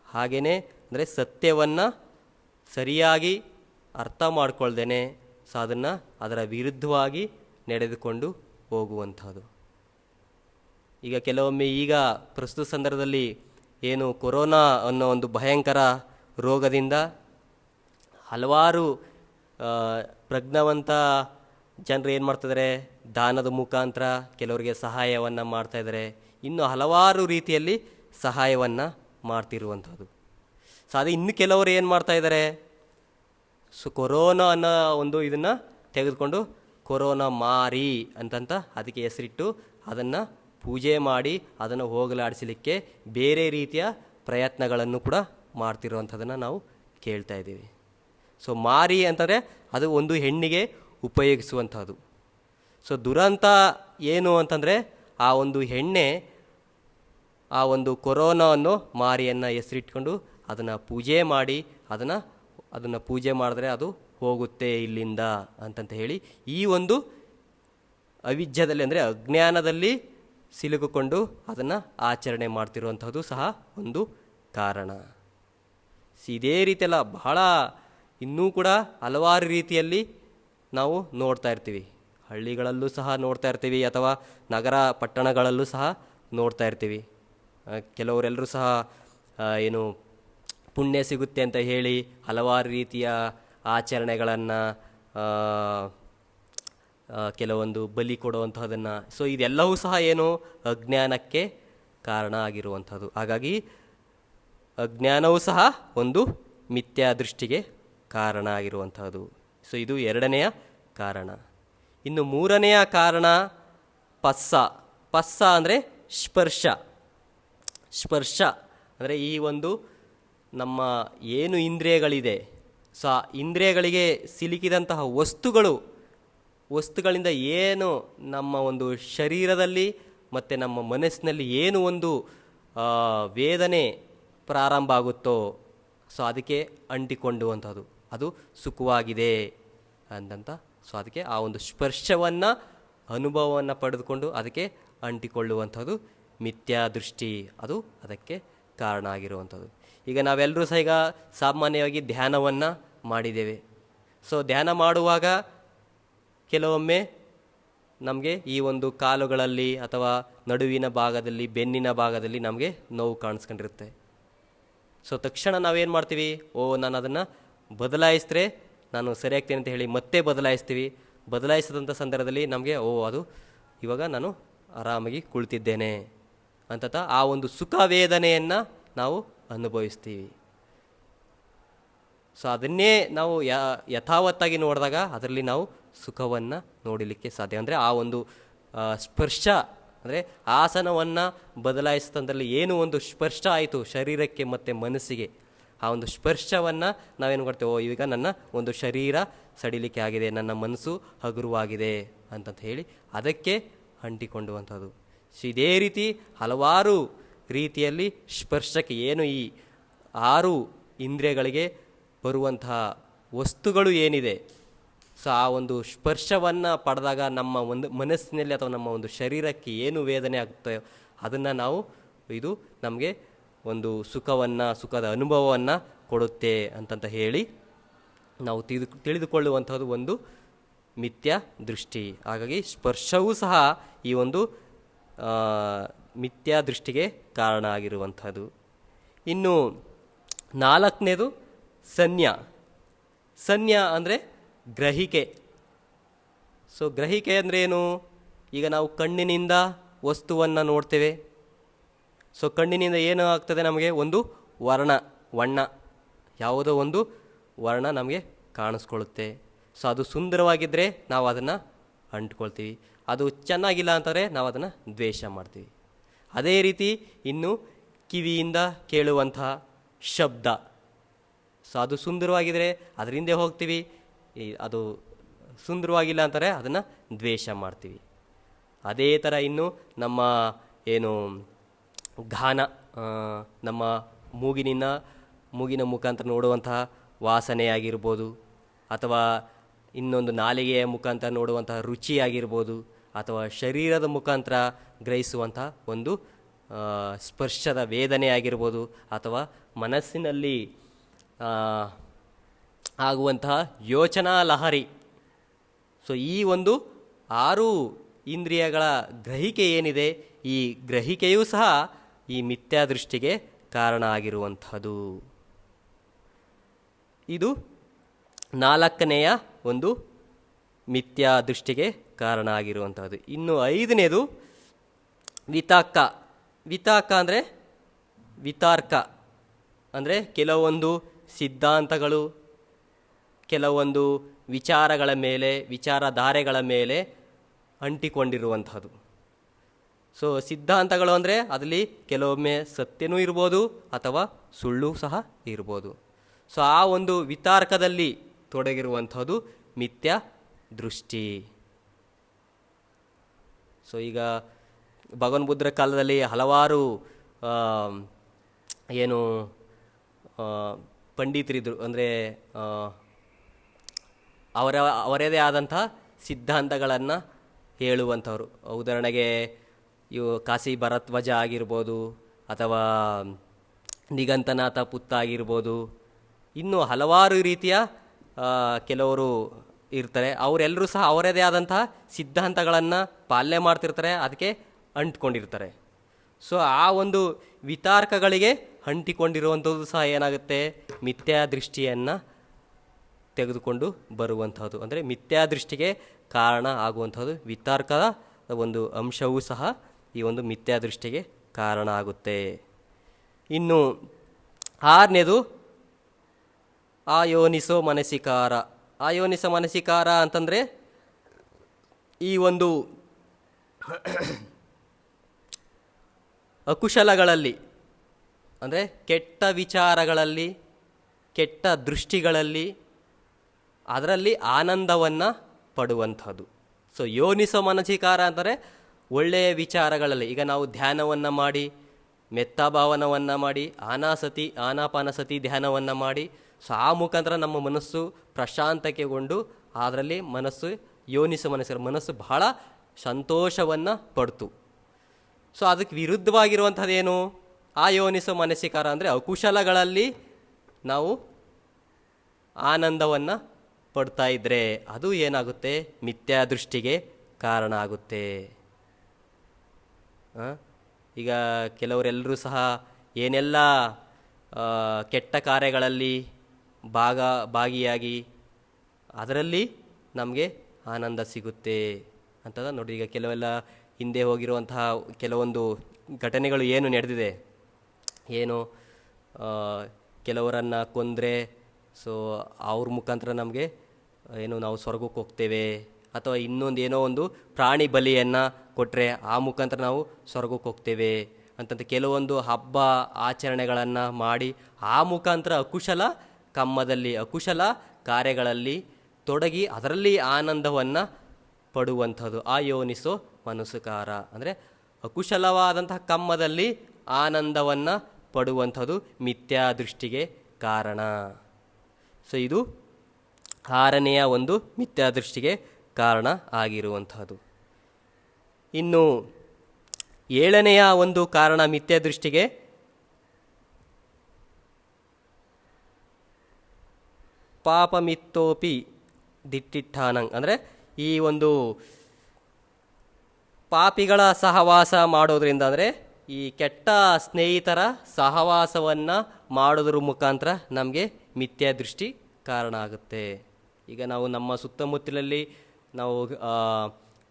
ಹಾಗೆಯೇ ಅಂದರೆ ಸತ್ಯವನ್ನು ಸರಿಯಾಗಿ ಅರ್ಥ ಮಾಡ್ಕೊಳ್ದೇನೆ ಸೊ ಅದನ್ನು ಅದರ ವಿರುದ್ಧವಾಗಿ ನಡೆದುಕೊಂಡು ಹೋಗುವಂಥದ್ದು. ಈಗ ಕೆಲವೊಮ್ಮೆ ಈಗ ಪ್ರಸ್ತುತ ಸಂದರ್ಭದಲ್ಲಿ ಏನು ಕೊರೋನಾ ಅನ್ನೋ ಒಂದು ಭಯಂಕರ ರೋಗದಿಂದ ಹಲವಾರು ಪ್ರಜ್ಞಾವಂತ ಜನರು ಏನು ಮಾಡ್ತಿದ್ದಾರೆ, ದಾನದ ಮುಖಾಂತರ ಕೆಲವರಿಗೆ ಸಹಾಯವನ್ನು ಮಾಡ್ತಾಯಿದ್ದಾರೆ. ಇನ್ನು ಹಲವಾರು ರೀತಿಯಲ್ಲಿ ಸಹಾಯವನ್ನು ಮಾಡ್ತಿರುವಂಥದ್ದು. ಸೊ ಅದು ಇನ್ನು ಕೆಲವರು ಏನು ಮಾಡ್ತಾಯಿದ್ದಾರೆ, ಸೊ ಕೊರೋನಾ ಅನ್ನೋ ಒಂದು ಇದನ್ನು ತೆಗೆದುಕೊಂಡು ಕೊರೋನಾ ಮಾರಿ ಅಂತಂತ ಅದಕ್ಕೆ ಹೆಸರಿಟ್ಟು ಅದನ್ನು ಪೂಜೆ ಮಾಡಿ ಅದನ್ನು ಹೋಗಲಾಡಿಸಲಿಕ್ಕೆ ಬೇರೆ ರೀತಿಯ ಪ್ರಯತ್ನಗಳನ್ನು ಕೂಡ ಮಾಡ್ತಿರುವಂಥದ್ದನ್ನು ನಾವು ಕೇಳ್ತಾ ಇದ್ದೀವಿ. ಸೊ ಮಾರಿ ಅಂತಂದರೆ ಅದು ಒಂದು ಹೆಣ್ಣಿಗೆ ಉಪಯೋಗಿಸುವಂಥದ್ದು. ಸೊ ದುರಂತ ಏನು ಅಂತಂದರೆ ಆ ಒಂದು ಹೆಣ್ಣೆ ಆ ಒಂದು ಕೊರೋನಾವನ್ನು ಮಾರಿಯನ್ನು ಹೆಸರಿಟ್ಕೊಂಡು ಅದನ್ನು ಪೂಜೆ ಮಾಡಿ ಅದನ್ನು ಪೂಜೆ ಮಾಡಿದ್ರೆ ಅದು ಹೋಗುತ್ತೆ ಇಲ್ಲಿಂದ ಅಂತಂತ ಹೇಳಿ ಈ ಒಂದು ಅವಿದ್ಯದಲ್ಲಿ ಅಂದರೆ ಅಜ್ಞಾನದಲ್ಲಿ ಸಿಲುಕಿಕೊಂಡು ಅದನ್ನು ಆಚರಣೆ ಮಾಡ್ತಿರುವಂಥದ್ದು ಸಹ ಒಂದು ಕಾರಣ. ಇದೇ ರೀತಿಯೆಲ್ಲ ಬಹಳ ಇನ್ನೂ ಕೂಡ ಹಲವಾರು ರೀತಿಯಲ್ಲಿ ನಾವು ನೋಡ್ತಾ ಇರ್ತೀವಿ. ಹಳ್ಳಿಗಳಲ್ಲೂ ಸಹ ನೋಡ್ತಾ ಇರ್ತೀವಿ ಅಥವಾ ನಗರ ಪಟ್ಟಣಗಳಲ್ಲೂ ಸಹ ನೋಡ್ತಾ ಇರ್ತೀವಿ. ಕೆಲವರೆಲ್ಲರೂ ಸಹ ಏನು ಪುಣ್ಯ ಸಿಗುತ್ತೆ ಅಂತ ಹೇಳಿ ಹಲವಾರು ರೀತಿಯ ಆಚರಣೆಗಳನ್ನು ಕೆಲವೊಂದು ಬಲಿ ಕೊಡುವಂಥದ್ದನ್ನು. ಸೊ ಇದೆಲ್ಲವೂ ಸಹ ಏನು ಅಜ್ಞಾನಕ್ಕೆ ಕಾರಣ ಆಗಿರುವಂಥದ್ದು. ಹಾಗಾಗಿ ಅಜ್ಞಾನವೂ ಸಹ ಒಂದು ಮಿಥ್ಯಾ ದೃಷ್ಟಿಗೆ ಕಾರಣ ಆಗಿರುವಂಥದ್ದು. ಸೊ ಇದು ಎರಡನೆಯ ಕಾರಣ. ಇನ್ನು ಮೂರನೆಯ ಕಾರಣ ಪಸ್ಸ ಅಂದರೆ ಸ್ಪರ್ಶ ಅಂದರೆ ಈ ಒಂದು ನಮ್ಮ ಏನು ಇಂದ್ರಿಯಗಳಿದೆ, ಸೊ ಆ ಇಂದ್ರಿಯಗಳಿಗೆ ಸಿಲುಕಿದಂತಹ ವಸ್ತುಗಳಿಂದ ಏನು ನಮ್ಮ ಒಂದು ಶರೀರದಲ್ಲಿ ಮತ್ತು ನಮ್ಮ ಮನಸ್ಸಿನಲ್ಲಿ ಏನು ಒಂದು ವೇದನೆ ಪ್ರಾರಂಭ ಆಗುತ್ತೋ, ಸೊ ಅದಕ್ಕೆ ಅಂಟಿಕೊಳ್ಳುವಂಥದ್ದು, ಅದು ಸುಖವಾಗಿದೆ ಅಂತಂತ. ಸೊ ಅದಕ್ಕೆ ಆ ಒಂದು ಸ್ಪರ್ಶವನ್ನು ಅನುಭವವನ್ನು ಪಡೆದುಕೊಂಡು ಅದಕ್ಕೆ ಅಂಟಿಕೊಳ್ಳುವಂಥದ್ದು ಮಿಥ್ಯಾ ದೃಷ್ಟಿ, ಅದು ಅದಕ್ಕೆ ಕಾರಣ ಆಗಿರುವಂಥದ್ದು. ಈಗ ನಾವೆಲ್ಲರೂ ಸಹ ಈಗ ಸಾಮಾನ್ಯವಾಗಿ ಧ್ಯಾನವನ್ನು ಮಾಡಿದ್ದೇವೆ. ಸೊ ಧ್ಯಾನ ಮಾಡುವಾಗ ಕೆಲವೊಮ್ಮೆ ನಮಗೆ ಈ ಒಂದು ಕಾಲುಗಳಲ್ಲಿ ಅಥವಾ ನಡುವಿನ ಭಾಗದಲ್ಲಿ, ಬೆನ್ನಿನ ಭಾಗದಲ್ಲಿ ನಮಗೆ ನೋವು ಕಾಣಿಸ್ಕೊಂಡಿರುತ್ತೆ. ಸೊ ತಕ್ಷಣ ನಾವೇನು ಮಾಡ್ತೀವಿ, ನಾನು ಅದನ್ನು ಬದಲಾಯಿಸಿದ್ರೆ ನಾನು ಸರಿಯಾಗ್ತೀನಿ ಅಂತ ಹೇಳಿ ಮತ್ತೆ ಬದಲಾಯಿಸ್ತೀವಿ. ಬದಲಾಯಿಸಿದಂಥ ಸಂದರ್ಭದಲ್ಲಿ ನಮಗೆ ಅದು ಇವಾಗ ನಾನು ಆರಾಮಾಗಿ ಕುಳಿತಿದ್ದೇನೆ ಅಂತ ಆ ಒಂದು ಸುಖ ವೇದನೆಯನ್ನು ನಾವು ಅನುಭವಿಸ್ತೀವಿ. ಸೊ ಅದನ್ನೇ ನಾವು ಯಥಾವತ್ತಾಗಿ ನೋಡಿದಾಗ ಅದರಲ್ಲಿ ನಾವು ಸುಖವನ್ನು ನೋಡಲಿಕ್ಕೆ ಸಾಧ್ಯ. ಅಂದರೆ ಆ ಒಂದು ಸ್ಪರ್ಶ ಅಂದರೆ ಆಸನವನ್ನು ಬದಲಾಯಿಸಿದಂದಲ್ಲಿ ಏನು ಒಂದು ಸ್ಪರ್ಶ ಆಯಿತು ಶರೀರಕ್ಕೆ ಮತ್ತು ಮನಸ್ಸಿಗೆ, ಆ ಒಂದು ಸ್ಪರ್ಶವನ್ನು ನಾವೇನು ಮಾಡ್ತೇವೆ, ಈಗ ನನ್ನ ಒಂದು ಶರೀರ ಸಡಿಲಿಕೆ ಆಗಿದೆ, ನನ್ನ ಮನಸ್ಸು ಹಗುರವಾಗಿದೆ ಅಂತಂತ ಹೇಳಿ ಅದಕ್ಕೆ ಅಂಟಿಕೊಳ್ಳುವಂಥದ್ದು. ಸೊ ಇದೇ ರೀತಿ ಹಲವಾರು ರೀತಿಯಲ್ಲಿ ಸ್ಪರ್ಶಕ್ಕೆ ಏನು ಈ 6 ಇಂದ್ರಿಯಗಳಿಗೆ ಬರುವಂತಹ ವಸ್ತುಗಳು ಏನಿದೆ, ಸೊ ಆ ಒಂದು ಸ್ಪರ್ಶವನ್ನು ಪಡೆದಾಗ ನಮ್ಮ ಒಂದು ಮನಸ್ಸಿನಲ್ಲಿ ಅಥವಾ ನಮ್ಮ ಒಂದು ಶರೀರಕ್ಕೆ ಏನು ವೇದನೆ ಆಗುತ್ತೋ ಅದನ್ನು ನಾವು ಇದು ನಮಗೆ ಒಂದು ಸುಖದ ಅನುಭವವನ್ನು ಕೊಡುತ್ತೆ ಅಂತಂತ ಹೇಳಿ ನಾವು ತಿಳಿದುಕೊಳ್ಳುವಂಥದ್ದು ಒಂದು ಮಿಥ್ಯಾ ದೃಷ್ಟಿ. ಹಾಗಾಗಿ ಸ್ಪರ್ಶವೂ ಸಹ ಈ ಒಂದು ಮಿಥ್ಯಾ ದೃಷ್ಟಿಗೆ ಕಾರಣ ಆಗಿರುವಂಥದ್ದು. ಇನ್ನು 4ನೇದು ಸಂಜ್ಞ ಅಂದರೆ ಗ್ರಹಿಕೆ. ಸೊ ಗ್ರಹಿಕೆ ಅಂದರೆ ಏನು, ಈಗ ನಾವು ಕಣ್ಣಿನಿಂದ ವಸ್ತುವನ್ನು ನೋಡ್ತೇವೆ. ಸೊ ಕಣ್ಣಿನಿಂದ ಏನು ಆಗ್ತದೆ, ನಮಗೆ ಒಂದು ವರ್ಣ ಯಾವುದೋ ಒಂದು ವರ್ಣ ನಮಗೆ ಕಾಣಿಸ್ಕೊಳ್ಳುತ್ತೆ. ಸೊ ಅದು ಸುಂದರವಾಗಿದ್ದರೆ ನಾವು ಅದನ್ನು ಅಂಟ್ಕೊಳ್ತೀವಿ, ಅದು ಚೆನ್ನಾಗಿಲ್ಲ ಅಂತಂದರೆ ನಾವು ಅದನ್ನು ದ್ವೇಷ ಮಾಡ್ತೀವಿ. ಅದೇ ರೀತಿ ಇನ್ನು ಕಿವಿಯಿಂದ ಕೇಳುವಂತಹ ಶಬ್ದ, ಸೊ ಅದು ಸುಂದರವಾಗಿದ್ದರೆ ಅದರ ಹಿಂದೆ ಹೋಗ್ತೀವಿ, ಅದು ಸುಂದರವಾಗಿಲ್ಲ ಅಂತಾರೆ ಅದನ್ನು ದ್ವೇಷ ಮಾಡ್ತೀವಿ. ಅದೇ ಥರ ಇನ್ನು ನಮ್ಮ ಏನು ಘಾನ, ನಮ್ಮ ಮೂಗಿನ ಮುಖಾಂತರ ನೋಡುವಂತಹ ವಾಸನೆಯಾಗಿರ್ಬೋದು, ಅಥವಾ ಇನ್ನೊಂದು ನಾಲಿಗೆಯ ಮುಖಾಂತರ ನೋಡುವಂತಹ ರುಚಿಯಾಗಿರ್ಬೋದು, ಅಥವಾ ಶರೀರದ ಮುಖಾಂತರ ಗ್ರಹಿಸುವಂತಹ ಒಂದು ಸ್ಪರ್ಶದ ವೇದನೆ ಆಗಿರ್ಬೋದು, ಅಥವಾ ಮನಸ್ಸಿನಲ್ಲಿ ಆಗುವಂತಹ ಯೋಚನಾ ಲಹರಿ. ಸೊ ಈ ಒಂದು 6 ಇಂದ್ರಿಯಗಳ ಗ್ರಹಿಕೆ ಏನಿದೆ, ಈ ಗ್ರಹಿಕೆಯೂ ಸಹ ಈ ಮಿಥ್ಯಾ ದೃಷ್ಟಿಗೆ ಕಾರಣ ಆಗಿರುವಂಥದ್ದು. ಇದು 4ನೇಯ ಒಂದು ಮಿಥ್ಯಾ ದೃಷ್ಟಿಗೆ ಕಾರಣ ಆಗಿರುವಂಥದ್ದು. ಇನ್ನು 5ನೇದು ವಿತಾಕ ಅಂದರೆ ವಿತಾರ್ಕ ಅಂದರೆ ಕೆಲವೊಂದು ಸಿದ್ಧಾಂತಗಳು, ಕೆಲವೊಂದು ವಿಚಾರಧಾರೆಗಳ ಮೇಲೆ ಅಂಟಿಕೊಂಡಿರುವಂಥದ್ದು. ಸೊ ಸಿದ್ಧಾಂತಗಳು ಅಂದರೆ ಅದರಲ್ಲಿ ಕೆಲವೊಮ್ಮೆ ಸತ್ಯನೂ ಇರ್ಬೋದು ಅಥವಾ ಸುಳ್ಳು ಸಹ ಇರ್ಬೋದು. ಸೊ ಆ ಒಂದು ವಿತಾರ್ಕದಲ್ಲಿ ತೊಡಗಿರುವಂಥದ್ದು ಮಿಥ್ಯಾ ದೃಷ್ಟಿ. ಸೊ ಈಗ ಭಗವಾನ್ ಬುದ್ಧರ ಕಾಲದಲ್ಲಿ ಹಲವಾರು ಏನು ಪಂಡಿತರಿದ್ದರು, ಅಂದರೆ ಅವರದೇ ಆದಂಥ ಸಿದ್ಧಾಂತಗಳನ್ನು ಹೇಳುವಂಥವ್ರು. ಉದಾಹರಣೆಗೆ ಇವು ಕಾಶಿ ಭರದ್ವಾಜ ಆಗಿರ್ಬೋದು, ಅಥವಾ ನಿಗಂತನಾಥ ಪುತ್ತ ಆಗಿರ್ಬೋದು, ಇನ್ನೂ ಹಲವಾರು ರೀತಿಯ ಕೆಲವರು ಇರ್ತಾರೆ. ಅವರೆಲ್ಲರೂ ಸಹ ಅವರದೇ ಆದಂತಹ ಸಿದ್ಧಾಂತಗಳನ್ನು ಪಾಲನೆ ಮಾಡ್ತಿರ್ತಾರೆ, ಅದಕ್ಕೆ ಅಂಟ್ಕೊಂಡಿರ್ತಾರೆ. ಸೊ ಆ ಒಂದು ವಿತಾರ್ಕಗಳಿಗೆ ಅಂಟಿಕೊಂಡಿರುವಂಥದ್ದು ಸಹ ಏನಾಗುತ್ತೆ, ಮಿಥ್ಯಾ ದೃಷ್ಟಿಯನ್ನು ತೆಗೆದುಕೊಂಡು ಬರುವಂಥದ್ದು, ಅಂದರೆ ಮಿಥ್ಯಾ ದೃಷ್ಟಿಗೆ ಕಾರಣ ಆಗುವಂಥದ್ದು. ವಿತಾರ್ಕದ ಒಂದು ಅಂಶವೂ ಸಹ ಈ ಒಂದು ಮಿಥ್ಯಾ ದೃಷ್ಟಿಗೆ ಕಾರಣ ಆಗುತ್ತೆ. ಇನ್ನು 6ನೇದು ಆಯೋನಿಸೋ ಮನಸಿಕಾರ. ಆಯೋನಿಸೋ ಮನಸಿಕಾರ ಅಂತಂದರೆ ಈ ಒಂದು ಅಕುಶಲಗಳಲ್ಲಿ, ಅಂದರೆ ಕೆಟ್ಟ ವಿಚಾರಗಳಲ್ಲಿ, ಕೆಟ್ಟ ದೃಷ್ಟಿಗಳಲ್ಲಿ, ಅದರಲ್ಲಿ ಆನಂದವನ್ನು ಪಡುವಂಥದ್ದು. ಸೊ ಯೋನಿಸೋ ಮನಸಿಕಾರ ಅಂದರೆ ಒಳ್ಳೆಯ ವಿಚಾರಗಳಲ್ಲಿ, ಈಗ ನಾವು ಧ್ಯಾನವನ್ನು ಮಾಡಿ, ಮೆತ್ತಾಭಾವನವನ್ನು ಮಾಡಿ, ಆನಾಪಾನಸತಿ ಧ್ಯಾನವನ್ನು ಮಾಡಿ, ಸೊ ಆ ಮುಖಾಂತರ ನಮ್ಮ ಮನಸ್ಸು ಪ್ರಶಾಂತತೆಗೊಂಡು ಅದರಲ್ಲಿ ಯೋನಿಸೋ ಮನಸ್ಸು ಬಹಳ ಸಂತೋಷವನ್ನು ಪಡ್ತು. ಸೊ ಅದಕ್ಕೆ ವಿರುದ್ಧವಾಗಿರುವಂಥದ್ದೇನು, ಆಯೋನಿಸೋ ಮನಸಿಕಾರ ಅಂದರೆ ಅಕುಶಲಗಳಲ್ಲಿ ನಾವು ಆನಂದವನ್ನು ಪಡ್ತಾ ಇದ್ದರೆ ಅದು ಏನಾಗುತ್ತೆ, ಮಿಥ್ಯಾ ದೃಷ್ಟಿಗೆ ಕಾರಣ ಆಗುತ್ತೆ. ಈಗ ಕೆಲವರೆಲ್ಲರೂ ಸಹ ಏನೆಲ್ಲ ಕೆಟ್ಟ ಕಾರ್ಯಗಳಲ್ಲಿ ಭಾಗಿಯಾಗಿ ಅದರಲ್ಲಿ ನಮಗೆ ಆನಂದ ಸಿಗುತ್ತೆ ಅಂತದ ನೋಡಿ. ಈಗ ಕೆಲವೆಲ್ಲ ಹಿಂದೆ ಹೋಗಿರುವಂತಹ ಕೆಲವೊಂದು ಘಟನೆಗಳು ಏನು ನಡೆದಿದೆ, ಏನು ಕೆಲವರನ್ನು ಕೊಂದರೆ ಸೊ ಅವ್ರ ಮುಖಾಂತರ ನಮಗೆ ಏನು ನಾವು ಸ್ವರ್ಗಕ್ಕೆ ಹೋಗ್ತೇವೆ, ಅಥವಾ ಇನ್ನೊಂದು ಒಂದು ಪ್ರಾಣಿ ಬಲಿಯನ್ನು ಕೊಟ್ಟರೆ ಆ ಮುಖಾಂತರ ನಾವು ಸ್ವರ್ಗಕ್ಕೆ ಹೋಗ್ತೇವೆ ಅಂತಂತ ಕೆಲವೊಂದು ಹಬ್ಬ ಆಚರಣೆಗಳನ್ನು ಮಾಡಿ ಆ ಮುಖಾಂತರ ಅಕುಶಲ ಕಾರ್ಯಗಳಲ್ಲಿ ತೊಡಗಿ ಅದರಲ್ಲಿ ಆನಂದವನ್ನು ಪಡುವಂಥದ್ದು ಆಯೋನಿಸೋ ಮನಸ್ಸುಕಾರ. ಅಂದರೆ ಅಕುಶಲವಾದಂತಹ ಕಮ್ಮದಲ್ಲಿ ಆನಂದವನ್ನು ಪಡುವಂಥದ್ದು ಮಿಥ್ಯಾ ದೃಷ್ಟಿಗೆ ಕಾರಣ. ಸೊ ಇದು 6ನೆಯ ಒಂದು ಮಿಥ್ಯಾ ದೃಷ್ಟಿಗೆ ಕಾರಣ ಆಗಿರುವಂಥದ್ದು. ಇನ್ನು 7ನೆಯ ಒಂದು ಕಾರಣ ಮಿಥ್ಯಾ ದೃಷ್ಟಿಗೆ ಪಾಪಮಿತ್ತೋಪಿ ದಿಟ್ಟಿಟ್ಟಾನಂಗ್, ಅಂದರೆ ಈ ಒಂದು ಪಾಪಿಗಳ ಸಹವಾಸ ಮಾಡೋದ್ರಿಂದ, ಅಂದರೆ ಈ ಕೆಟ್ಟ ಸ್ನೇಹಿತರ ಸಹವಾಸವನ್ನು ಮಾಡೋದ್ರ ಮುಖಾಂತರ ನಮಗೆ ಮಿಥ್ಯಾ ದೃಷ್ಟಿ ಕಾರಣ ಆಗುತ್ತೆ. ಈಗ ನಾವು ನಮ್ಮ ಸುತ್ತಮುತ್ತಲಲ್ಲಿ ನಾವು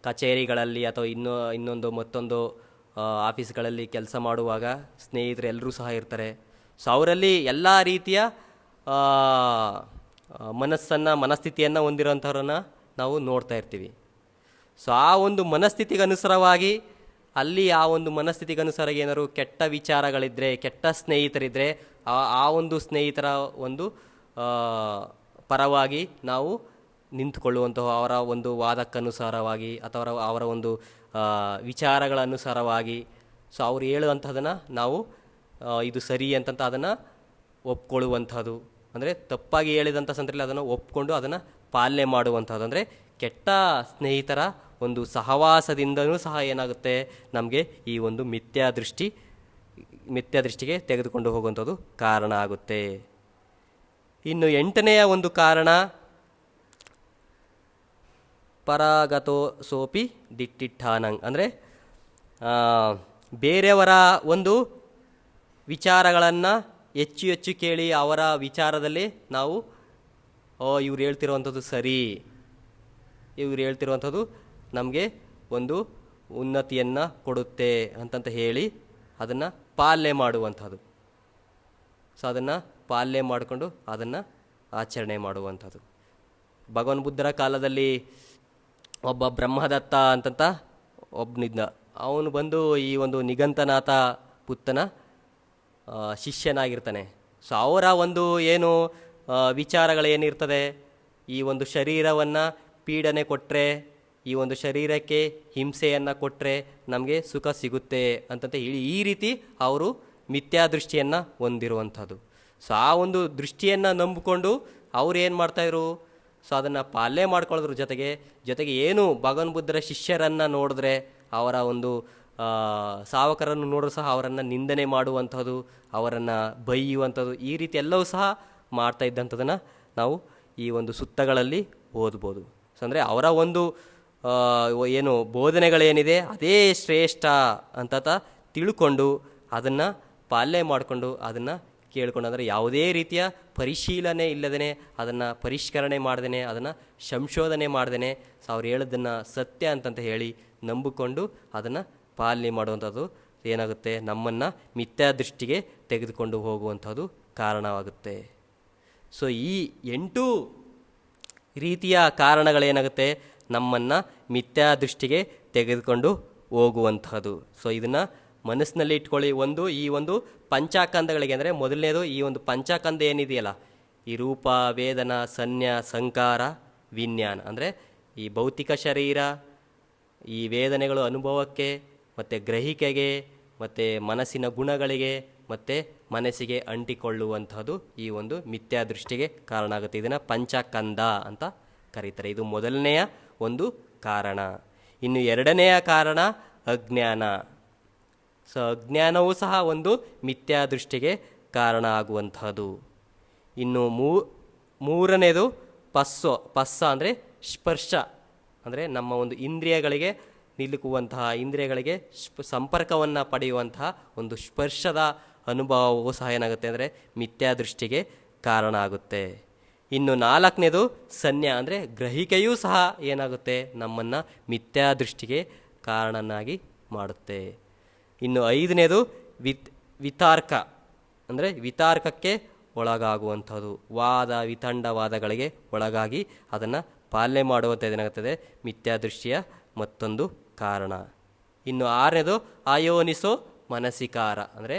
ಕಚೇರಿಗಳಲ್ಲಿ ಅಥವಾ ಮತ್ತೊಂದು ಆಫೀಸ್ಗಳಲ್ಲಿ ಕೆಲಸ ಮಾಡುವಾಗ ಸ್ನೇಹಿತರು ಎಲ್ಲರೂ ಸಹ ಇರ್ತಾರೆ. ಸೊ ಅವರಲ್ಲಿ ಎಲ್ಲ ರೀತಿಯ ಮನಸ್ಥಿತಿಯನ್ನು ಹೊಂದಿರೋಂಥವ್ರನ್ನ ನಾವು ನೋಡ್ತಾ ಇರ್ತೀವಿ. ಸೊ ಆ ಒಂದು ಮನಸ್ಥಿತಿಗನುಸಾರವಾಗಿ ಆ ಒಂದು ಮನಸ್ಥಿತಿಗನುಸಾರ ಏನಾದ್ರು ಕೆಟ್ಟ ವಿಚಾರಗಳಿದ್ದರೆ, ಕೆಟ್ಟ ಸ್ನೇಹಿತರಿದ್ದರೆ ಆ ಒಂದು ಸ್ನೇಹಿತರ ಒಂದು ಪರವಾಗಿ ನಾವು ನಿಂತುಕೊಳ್ಳುವಂತಹ ಅವರ ಒಂದು ವಾದಕ್ಕನುಸಾರವಾಗಿ ಅಥವಾ ಅವರ ಒಂದು ವಿಚಾರಗಳ ಅನುಸಾರವಾಗಿ ಸೊ ಅವ್ರು ಹೇಳುವಂಥದ್ದನ್ನು ನಾವು ಇದು ಸರಿ ಅಂತಂತ ಅದನ್ನು ಒಪ್ಕೊಳ್ಳುವಂಥದ್ದು, ಅಂದರೆ ತಪ್ಪಾಗಿ ಹೇಳಿದಂಥ ಸಂದರ್ಭದಲ್ಲಿ ಅದನ್ನು ಒಪ್ಕೊಂಡು ಅದನ್ನು ಪಾಲನೆ ಮಾಡುವಂಥದ್ದು. ಅಂದರೆ ಕೆಟ್ಟ ಸ್ನೇಹಿತರ ಒಂದು ಸಹವಾಸದಿಂದನೂ ಸಹ ಏನಾಗುತ್ತೆ, ನಮಗೆ ಈ ಒಂದು ಮಿಥ್ಯಾ ದೃಷ್ಟಿಗೆ ತೆಗೆದುಕೊಂಡು ಹೋಗುವಂಥದ್ದು ಕಾರಣ ಆಗುತ್ತೆ. ಇನ್ನು 8ನೆಯ ಒಂದು ಕಾರಣ ಪರಾಗತೋ ಸೋಪಿ ದಿಟ್ಟಿಟ್ಟಾನಂಗ್, ಅಂದರೆ ಬೇರೆಯವರ ಒಂದು ವಿಚಾರಗಳನ್ನು ಹೆಚ್ಚು ಕೇಳಿ ಅವರ ವಿಚಾರದಲ್ಲಿ ನಾವು ಇವ್ರು ಹೇಳ್ತಿರುವಂಥದ್ದು ಸರಿ, ಇವ್ರು ಹೇಳ್ತಿರುವಂಥದ್ದು ನಮಗೆ ಒಂದು ಉನ್ನತಿಯನ್ನು ಕೊಡುತ್ತೆ ಅಂತಂತ ಹೇಳಿ ಅದನ್ನು ಪಾಲನೆ ಮಾಡುವಂಥದ್ದು. ಸೊ ಅದನ್ನು ಪಾಲನೆ ಮಾಡಿಕೊಂಡು ಅದನ್ನು ಆಚರಣೆ ಮಾಡುವಂಥದ್ದು. ಭಗವಾನ್ ಬುದ್ಧರ ಕಾಲದಲ್ಲಿ ಒಬ್ಬ ಬ್ರಹ್ಮದತ್ತ ಅಂತಂತ ಒಬ್ಬನಿದ್ದ. ಅವನು ಬಂದು ಈ ಒಂದು ನಿಗಂತನಾಥ ಪುತ್ತನ ಶಿಷ್ಯನಾಗಿರ್ತಾನೆ. ಸೊ ಅವರ ಒಂದು ಏನು ವಿಚಾರಗಳೇನಿರ್ತದೆ, ಈ ಒಂದು ಶರೀರವನ್ನು ಪೀಡನೆ ಕೊಟ್ಟರೆ, ಈ ಒಂದು ಶರೀರಕ್ಕೆ ಹಿಂಸೆಯನ್ನು ಕೊಟ್ಟರೆ ನಮಗೆ ಸುಖ ಸಿಗುತ್ತೆ ಅಂತಂತ ಹೇಳಿ ಈ ರೀತಿ ಅವರು ಮಿಥ್ಯಾದೃಷ್ಟಿಯನ್ನು ಹೊಂದಿರುವಂಥದ್ದು. ಸೊ ಆ ಒಂದು ದೃಷ್ಟಿಯನ್ನು ನಂಬಿಕೊಂಡು ಅವ್ರು ಏನು ಮಾಡ್ತಾಯಿದ್ರು, ಸೊ ಅದನ್ನು ಪಾಲನೆ ಮಾಡ್ಕೊಳ್ಳೋದ್ರ ಜೊತೆಗೆ ಏನು ಭಗವಾನ್ ಬುದ್ಧರ ಶಿಷ್ಯರನ್ನು ನೋಡಿದ್ರೆ, ಅವರ ಒಂದು ಸಾವಕರನ್ನು ನೋಡಿದ್ರು ಸಹ ಅವರನ್ನು ನಿಂದನೆ ಮಾಡುವಂಥದ್ದು, ಅವರನ್ನು ಬೈಯುವಂಥದ್ದು, ಈ ರೀತಿ ಎಲ್ಲವೂ ಸಹ ಮಾಡ್ತಾ ಇದ್ದಂಥದ್ದನ್ನು ನಾವು ಈ ಒಂದು ಸುತ್ತಗಳಲ್ಲಿ ಓದ್ಬೋದು. ಸೊ ಅಂದರೆ ಅವರ ಒಂದು ಏನು ಬೋಧನೆಗಳೇನಿದೆ ಅದೇ ಶ್ರೇಷ್ಠ ಅಂತ ತಿಳ್ಕೊಂಡು ಅದನ್ನು ಪಾಲನೆ ಮಾಡಿಕೊಂಡು ಅದನ್ನು ಕೇಳ್ಕೊಂಡು, ಅಂದರೆ ಯಾವುದೇ ರೀತಿಯ ಪರಿಶೀಲನೆ ಇಲ್ಲದೇ, ಅದನ್ನು ಪರಿಷ್ಕರಣೆ ಮಾಡ್ದೇ, ಅದನ್ನು ಸಂಶೋಧನೆ ಮಾಡ್ದೇ, ಸೊ ಅವ್ರು ಹೇಳೋದನ್ನು ಸತ್ಯ ಅಂತಂತ ಹೇಳಿ ನಂಬಿಕೊಂಡು ಅದನ್ನು ಪಾಲನೆ ಮಾಡುವಂಥದ್ದು ಏನಾಗುತ್ತೆ, ನಮ್ಮನ್ನು ಮಿಥ್ಯಾದೃಷ್ಟಿಗೆ ತೆಗೆದುಕೊಂಡು ಹೋಗುವಂಥದ್ದು ಕಾರಣವಾಗುತ್ತೆ. ಸೊ ಈ 8 ರೀತಿಯ ಕಾರಣಗಳೇನಾಗುತ್ತೆ, ನಮ್ಮನ್ನು ಮಿಥ್ಯಾದೃಷ್ಟಿಗೆ ತೆಗೆದುಕೊಂಡು ಹೋಗುವಂಥದ್ದು. ಸೊ ಇದನ್ನು ಮನಸ್ಸಿನಲ್ಲಿ ಇಟ್ಕೊಳ್ಳಿ. ಈ ಒಂದು ಪಂಚಕಂದಗಳಿಗೆ, ಅಂದರೆ ಮೊದಲನೇದು ಈ ಒಂದು ಪಂಚಕಂದ ಏನಿದೆಯಲ್ಲ, ಈ ರೂಪ, ವೇದನ, ಸಂಜ್ಞಾ, ಸಂಕಾರ, ವಿಜ್ಞಾನ, ಅಂದರೆ ಈ ಭೌತಿಕ ಶರೀರ, ಈ ವೇದನೆಗಳು ಅನುಭವಕ್ಕೆ ಮತ್ತು ಗ್ರಹಿಕೆಗೆ ಮತ್ತು ಮನಸ್ಸಿನ ಗುಣಗಳಿಗೆ ಮತ್ತು ಮನಸ್ಸಿಗೆ ಅಂಟಿಕೊಳ್ಳುವಂಥದ್ದು ಈ ಒಂದು ಮಿಥ್ಯಾದೃಷ್ಟಿಗೆ ಕಾರಣ ಆಗುತ್ತೆ. ಇದನ್ನು ಪಂಚಕಂದ ಅಂತ ಕರೀತಾರೆ. ಇದು ಮೊದಲನೆಯ ಒಂದು ಕಾರಣ. ಇನ್ನು ಎರಡನೆಯ ಕಾರಣ ಅಜ್ಞಾನ. ಸೊ ಅಜ್ಞಾನವೂ ಸಹ ಒಂದು ಮಿಥ್ಯಾದೃಷ್ಟಿಗೆ ಕಾರಣ ಆಗುವಂಥದ್ದು. ಇನ್ನು ಮೂರನೇದು ಪಸ್ಸ ಅಂದರೆ ಸ್ಪರ್ಶ, ಅಂದರೆ ನಮ್ಮ ಒಂದು ಇಂದ್ರಿಯಗಳಿಗೆ ನಿಲುಕುವಂತಹ, ಇಂದ್ರಿಯಗಳಿಗೆ ಸಂಪರ್ಕವನ್ನು ಪಡೆಯುವಂತಹ ಒಂದು ಸ್ಪರ್ಶದ ಅನುಭವವೂ ಸಹ ಏನಾಗುತ್ತೆ ಅಂದರೆ ಮಿಥ್ಯಾದೃಷ್ಟಿಗೆ ಕಾರಣ ಆಗುತ್ತೆ. ಇನ್ನು ನಾಲ್ಕನೇದು ಸಂಜ್ಞಾ, ಅಂದರೆ ಗ್ರಹಿಕೆಯೂ ಸಹ ಏನಾಗುತ್ತೆ, ನಮ್ಮನ್ನು ಮಿಥ್ಯಾದೃಷ್ಟಿಗೆ ಕಾರಣನಾಗಿ ಮಾಡುತ್ತೆ. ಇನ್ನು ಐದನೇದು ವಿತಾರ್ಕ, ಅಂದರೆ ವಿತಾರ್ಕಕ್ಕೆ ಒಳಗಾಗುವಂಥದ್ದು, ವಾದ ವಿತಂಡವಾದಗಳಿಗೆ ಒಳಗಾಗಿ ಅದನ್ನು ಪಾಲನೆ ಮಾಡುವಂಥದ್ದು ಏನಾಗುತ್ತದೆ, ಮಿಥ್ಯಾದೃಷ್ಟಿಯ ಮತ್ತೊಂದು ಕಾರಣ. ಇನ್ನು ಆರನೇದು ಅಯೋನಿಸೋ ಮನಸಿಕಾರ, ಅಂದರೆ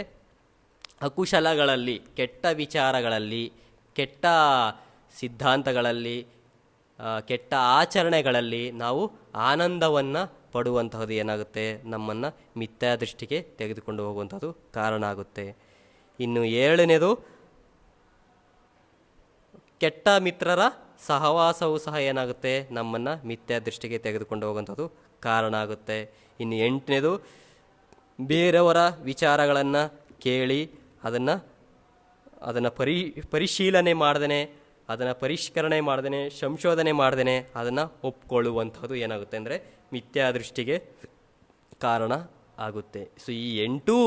ಅಕುಶಲಗಳಲ್ಲಿ, ಕೆಟ್ಟ ವಿಚಾರಗಳಲ್ಲಿ, ಕೆಟ್ಟ ಸಿದ್ಧಾಂತಗಳಲ್ಲಿ, ಕೆಟ್ಟ ಆಚರಣೆಗಳಲ್ಲಿ ನಾವು ಆನಂದವನ್ನು ಪಡುವಂತಹದ್ದು ಏನಾಗುತ್ತೆ, ನಮ್ಮನ್ನು ಮಿಥ್ಯಾದೃಷ್ಟಿಗೆ ತೆಗೆದುಕೊಂಡು ಹೋಗುವಂಥದ್ದು ಕಾರಣ ಆಗುತ್ತೆ. ಇನ್ನು ಏಳನೇದು ಕೆಟ್ಟ ಮಿತ್ರರ ಸಹವಾಸವೂ ಸಹ ಏನಾಗುತ್ತೆ, ನಮ್ಮನ್ನು ಮಿಥ್ಯಾದೃಷ್ಟಿಗೆ ತೆಗೆದುಕೊಂಡು ಹೋಗುವಂಥದ್ದು ಕಾರಣ ಆಗುತ್ತೆ. ಇನ್ನು ಎಂಟನೇದು ಬೇರೆಯವರ ವಿಚಾರಗಳನ್ನು ಕೇಳಿ ಅದನ್ನು ಪರಿಶೀಲನೆ ಮಾಡ್ದೇ, ಅದನ್ನು ಪರಿಷ್ಕರಣೆ ಮಾಡ್ದೇ, ಸಂಶೋಧನೆ ಮಾಡ್ದೇ ಅದನ್ನು ಒಪ್ಕೊಳ್ಳುವಂಥದ್ದು ಏನಾಗುತ್ತೆ ಅಂದರೆ ಮಿಥ್ಯಾದೃಷ್ಟಿಗೆ ಕಾರಣ ಆಗುತ್ತೆ. ಸೊ ಈ 8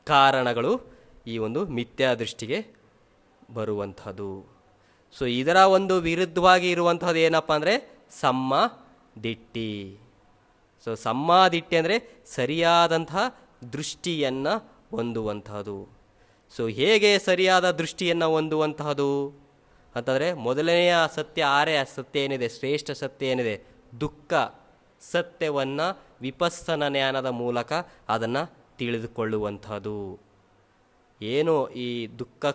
ಕಾರಣಗಳು ಈ ಒಂದು ಮಿಥ್ಯಾದೃಷ್ಟಿಗೆ ಬರುವಂಥದ್ದು. ಸೊ ಇದರ ಒಂದು ವಿರುದ್ಧವಾಗಿ ಇರುವಂಥದ್ದು ಏನಪ್ಪ ಅಂದರೆ ಸಮ್ಮ ದಿಟ್ಟಿ. ಸೊ ಸಮ್ಮ ದಿಟ್ಟಿ ಅಂದರೆ ಸರಿಯಾದಂತಹ ದೃಷ್ಟಿಯನ್ನು ಹೊಂದುವಂತಹದ್ದು. ಸೊ ಹೇಗೆ ಸರಿಯಾದ ದೃಷ್ಟಿಯನ್ನು ಹೊಂದುವಂತಹದ್ದು ಅಂತಂದರೆ, ಮೊದಲನೆಯ ಸತ್ಯ, ಸತ್ಯ ಏನಿದೆ, ಶ್ರೇಷ್ಠ ಸತ್ಯ ಏನಿದೆ, ದುಃಖ ಸತ್ಯವನ್ನು ವಿಪස්සನ ಜ್ಞಾನದ ಮೂಲಕ ಅದನ್ನು ತಿಳಿದುಕೊಳ್ಳುವಂಥದ್ದು. ಏನು ಈ ದುಃಖ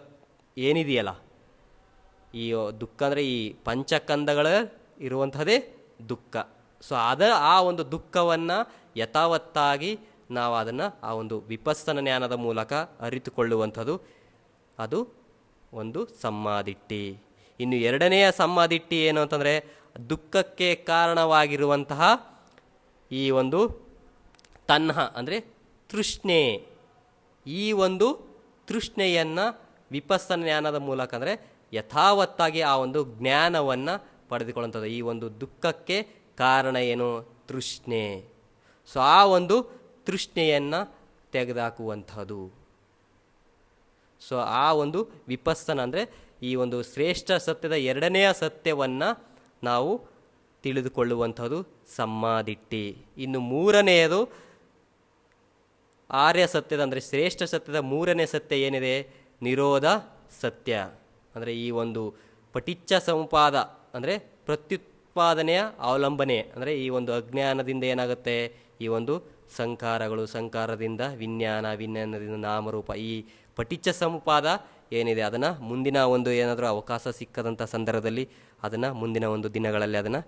ಏನಿದೆಯಲ್ಲ, ಈ ದುಃಖ ಅಂದರೆ ಈ ಪಂಚಕಂದಗಳ ಇರುವಂಥದ್ದೇ ದುಃಖ. ಸೊ ಆ ಒಂದು ದುಃಖವನ್ನು ಯಥಾವತ್ತಾಗಿ ನಾವು ಅದನ್ನು ಆ ಒಂದು ವಿಪස්සನ ಜ್ಞಾನದ ಮೂಲಕ ಅರಿತುಕೊಳ್ಳುವಂಥದ್ದು, ಅದು ಒಂದು ಸಮ್ಮಾದಿಟ್ಟಿ. ಇನ್ನು ಎರಡನೆಯ ಸಮ್ಮಾದಿಟ್ಟಿ ಏನು ಅಂತಂದರೆ, ದುಃಖಕ್ಕೆ ಕಾರಣವಾಗಿರುವಂತಹ ಈ ಒಂದು ತನ್ಹ ಅಂದರೆ ತೃಷ್ಣೆ, ಈ ಒಂದು ತೃಷ್ಣೆಯನ್ನು ವಿಪස්සನ ಜ್ಞಾನದ ಮೂಲಕ ಅಂದರೆ ಯಥಾವತ್ತಾಗಿ ಆ ಒಂದು ಜ್ಞಾನವನ್ನು ಪಡೆದುಕೊಳ್ಳುವಂಥದ್ದು. ಈ ಒಂದು ದುಃಖಕ್ಕೆ ಕಾರಣ ಏನು, ತೃಷ್ಣೆ. ಸೊ ಆ ಒಂದು ತೃಷ್ಣೆಯನ್ನು ತೆಗೆದುಹಾಕುವಂಥದ್ದು. ಸೊ ಆ ಒಂದು ವಿಪස්සನ ಅಂದರೆ ಈ ಒಂದು ಶ್ರೇಷ್ಠ ಸತ್ಯದ ಎರಡನೆಯ ಸತ್ಯವನ್ನು ನಾವು ತಿಳಿದುಕೊಳ್ಳುವಂಥದ್ದು ಸಮ್ಮಾದಿಟ್ಟಿ. ಇನ್ನು ಮೂರನೆಯದು ಆರ್ಯ ಸತ್ಯದ ಅಂದರೆ ಶ್ರೇಷ್ಠ ಸತ್ಯದ ಮೂರನೇ ಸತ್ಯ ಏನಿದೆ, ನಿರೋಧ ಸತ್ಯ. ಅಂದರೆ ಈ ಒಂದು ಪಟಿಚ್ಛ ಸಮುಪಾದ ಅಂದರೆ ಪ್ರತ್ಯುತ್ಪಾದನೆಯ ಅವಲಂಬನೆ, ಅಂದರೆ ಈ ಒಂದು ಅಜ್ಞಾನದಿಂದ ಏನಾಗುತ್ತೆ, ಈ ಒಂದು ಸಂಕಾರದಿಂದ ವಿಜ್ಞಾನ, ವಿಜ್ಞಾನದಿಂದ ನಾಮರೂಪ, ಈ ಪಟಿಚ್ಛ ಸಮುಪಾದ ಏನಿದೆ ಅದನ್ನು ಮುಂದಿನ ಒಂದು ಏನಾದರೂ ಅವಕಾಶ ಸಿಕ್ಕದಂಥ ಸಂದರ್ಭದಲ್ಲಿ ಅದನ್ನು ಮುಂದಿನ ಒಂದು ದಿನಗಳಲ್ಲಿ ಅದನ್ನು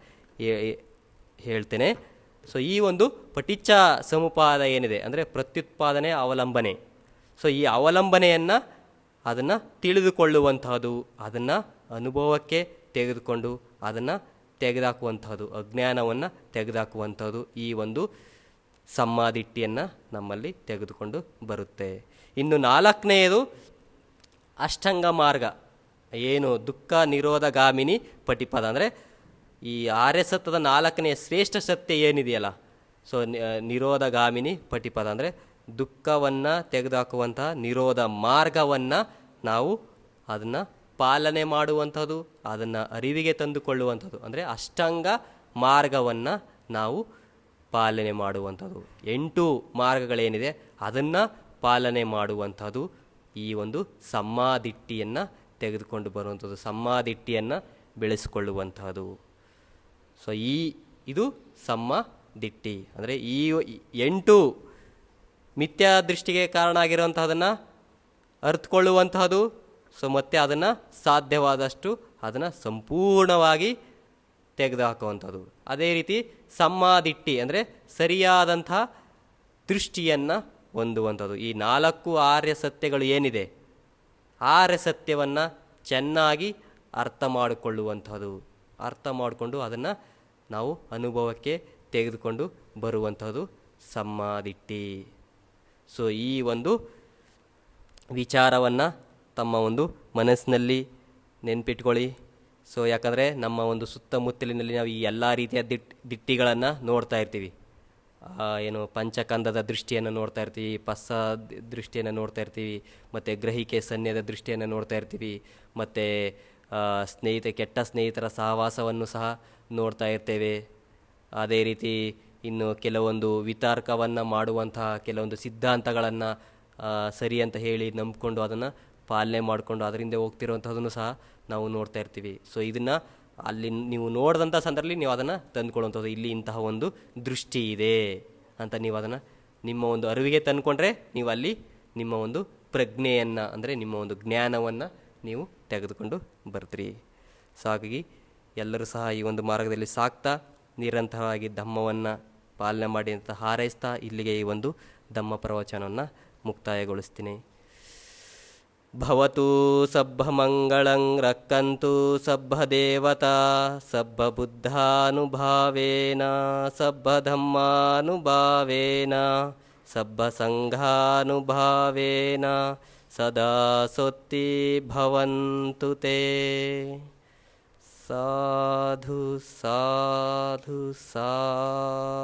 ಹೇಳ್ತೇನೆ. ಸೊ ಈ ಒಂದು ಪಟಿಚ್ಚ ಸಮುಪಾದ ಏನಿದೆ ಅಂದರೆ ಪ್ರತ್ಯುತ್ಪಾದನೆ ಅವಲಂಬನೆ, ಸೊ ಈ ಅವಲಂಬನೆಯನ್ನು ಅದನ್ನು ತಿಳಿದುಕೊಳ್ಳುವಂತಹದ್ದು, ಅದನ್ನು ಅನುಭವಕ್ಕೆ ತೆಗೆದುಕೊಂಡು ಅದನ್ನು ತೆಗೆದುಹಾಕುವಂತಹದ್ದು, ಅಜ್ಞಾನವನ್ನು ತೆಗೆದುಹಾಕುವಂಥದ್ದು ಈ ಒಂದು ಸಮ್ಮಾದಿಟ್ಟಿಯನ್ನು ನಮ್ಮಲ್ಲಿ ತೆಗೆದುಕೊಂಡು ಬರುತ್ತೆ. ಇನ್ನು 4ನೆಯದು ಅಷ್ಟಾಂಗ ಮಾರ್ಗ, ಏನು ದುಃಖ ನಿರೋಧಗಾಮಿನಿ ಪಟಿಪದ ಅಂದರೆ ಈ ಆರ್ಯ ಸತ್ಯದ 4ನೆಯ ಶ್ರೇಷ್ಠ ಸತ್ಯ ಏನಿದೆಯಲ್ಲ, ಸೊ ನಿರೋಧಗಾಮಿನಿ ಪಟಿಪದ ಅಂದರೆ ದುಃಖವನ್ನು ತೆಗೆದುಹಾಕುವಂತಹ ನಿರೋಧ ಮಾರ್ಗವನ್ನು ನಾವು ಅದನ್ನು ಪಾಲನೆ ಮಾಡುವಂಥದ್ದು, ಅದನ್ನು ಅರಿವಿಗೆ ತಂದುಕೊಳ್ಳುವಂಥದ್ದು, ಅಂದರೆ ಅಷ್ಟಾಂಗ ಮಾರ್ಗವನ್ನು ನಾವು ಪಾಲನೆ ಮಾಡುವಂಥದ್ದು. 8 ಮಾರ್ಗಗಳೇನಿದೆ ಅದನ್ನು ಪಾಲನೆ ಮಾಡುವಂಥದ್ದು ಈ ಒಂದು ಸಮ್ಮಾದಿಟ್ಟಿಯನ್ನು ತೆಗೆದುಕೊಂಡು ಬರುವಂಥದ್ದು, ಸಮ್ಮಾದಿಟ್ಟಿಯನ್ನು ಬೆಳೆಸಿಕೊಳ್ಳುವಂಥದ್ದು. ಸೊ ಇದು ಸಮ್ಮಾದಿಟ್ಟಿ ಅಂದರೆ ಈ 8 ಮಿಥ್ಯಾ ದೃಷ್ಟಿಗೆ ಕಾರಣ ಆಗಿರುವಂತಹದನ್ನು ಅರ್ಥಕೊಳ್ಳುವಂತಹದ್ದು. ಸೊ ಮತ್ತು ಅದನ್ನು ಸಾಧ್ಯವಾದಷ್ಟು ಅದನ್ನು ಸಂಪೂರ್ಣವಾಗಿ ತೆಗೆದುಹಾಕುವಂಥದ್ದು. ಅದೇ ರೀತಿ ಸಮ್ಮಾದಿಟ್ಟಿ ಅಂದರೆ ಸರಿಯಾದಂಥ ದೃಷ್ಟಿಯನ್ನು ಹೊಂದುವಂಥದ್ದು. ಈ 4 ಆರ್ಯ ಸತ್ಯಗಳು ಏನಿದೆ, ಆರ್ಯ ಸತ್ಯವನ್ನು ಚೆನ್ನಾಗಿ ಅರ್ಥ ಮಾಡಿಕೊಳ್ಳುವಂಥದ್ದು, ಅರ್ಥ ಮಾಡಿಕೊಂಡು ಅದನ್ನು ನಾವು ಅನುಭವಕ್ಕೆ ತೆಗೆದುಕೊಂಡು ಬರುವಂಥದ್ದು ಸಮ್ಮಾದಿಟ್ಟಿ. ಸೊ ಈ ಒಂದು ವಿಚಾರವನ್ನು ತಮ್ಮ ಒಂದು ಮನಸ್ಸಿನಲ್ಲಿ ನೆನ್ಪಿಟ್ಕೊಳ್ಳಿ. ಸೊ ಯಾಕಂದರೆ ನಮ್ಮ ಒಂದು ಸುತ್ತಮುತ್ತಲಿನಲ್ಲಿ ನಾವು ಈ ಎಲ್ಲ ರೀತಿಯ ದಿಟ್ಟಿಗಳನ್ನು ನೋಡ್ತಾ ಇರ್ತೀವಿ. ಏನು ಪಂಚಕಂದದ ದೃಷ್ಟಿಯನ್ನು ನೋಡ್ತಾ ಇರ್ತೀವಿ, ಪಸ್ಸ ದೃಷ್ಟಿಯನ್ನು ನೋಡ್ತಾ ಇರ್ತೀವಿ, ಮತ್ತು ಗ್ರಹಿಕೆ ಸನ್ಯದ ದೃಷ್ಟಿಯನ್ನು ನೋಡ್ತಾ ಇರ್ತೀವಿ, ಮತ್ತು ಕೆಟ್ಟ ಸ್ನೇಹಿತರ ಸಹವಾಸವನ್ನು ಸಹ ನೋಡ್ತಾ ಇರ್ತೇವೆ. ಅದೇ ರೀತಿ ಇನ್ನು ಕೆಲವೊಂದು ವಿತರ್ಕವನ್ನು ಮಾಡುವಂತಹ ಕೆಲವೊಂದು ಸಿದ್ಧಾಂತಗಳನ್ನು ಸರಿ ಅಂತ ಹೇಳಿ ನಂಬಿಕೊಂಡು ಅದನ್ನು ಪಾಲನೆ ಮಾಡಿಕೊಂಡು ಅದರಿಂದ ಹೋಗ್ತಿರುವಂಥದ್ದನ್ನು ಸಹ ನಾವು ನೋಡ್ತಾ ಇರ್ತೀವಿ. ಸೊ ಇದನ್ನು ಅಲ್ಲಿ ನೀವು ನೋಡಿದಂಥ ಸಂದರ್ಭದಲ್ಲಿ ನೀವು ಅದನ್ನು ತಂದುಕೊಳ್ಳುವಂಥದ್ದು, ಇಲ್ಲಿ ಇಂತಹ ಒಂದು ದೃಷ್ಟಿ ಇದೆ ಅಂತ ನೀವು ಅದನ್ನು ನಿಮ್ಮ ಒಂದು ಅರಿವಿಗೆ ತಂದುಕೊಂಡ್ರೆ ನೀವು ಅಲ್ಲಿ ನಿಮ್ಮ ಒಂದು ಪ್ರಜ್ಞೆಯನ್ನು ಅಂದರೆ ನಿಮ್ಮ ಒಂದು ಜ್ಞಾನವನ್ನು ನೀವು ತೆಗೆದುಕೊಂಡು ಬರ್ತೀರಿ. ಸೊ ಹಾಗಾಗಿ ಎಲ್ಲರೂ ಸಹ ಈ ಒಂದು ಮಾರ್ಗದಲ್ಲಿ ಸಾಕ್ತಾ ನಿರಂತರವಾಗಿ ಧಮ್ಮವನ್ನು ಪಾಲನೆ ಮಾಡಿ ಅಂತ ಹಾರೈಸ್ತಾ ಇಲ್ಲಿಗೆ ಈ ಒಂದು ಧಮ್ಮ ಪ್ರವಚನವನ್ನು ಮುಕ್ತಾಯಗೊಳಿಸ್ತೀನಿ. ಭವತು ಸಬ್ಬಮಂಗಳಂ ರಕ್ಕಂತು ಸಬ್ಬದೇವತಾ ಸಬ್ಬಬುದ್ಧಾನುಭಾವೇನ ಸಬ್ಬಧಮ್ಮಾನುಭಾವೇನ ಸಬ್ಬಸಂಘಾನುಭಾವೇನ ಸದಾ ಸೊತ್ತಿ ಭವಂತು ತೇ. ಸಾಧು ಸಾಧು ಸಾಧು.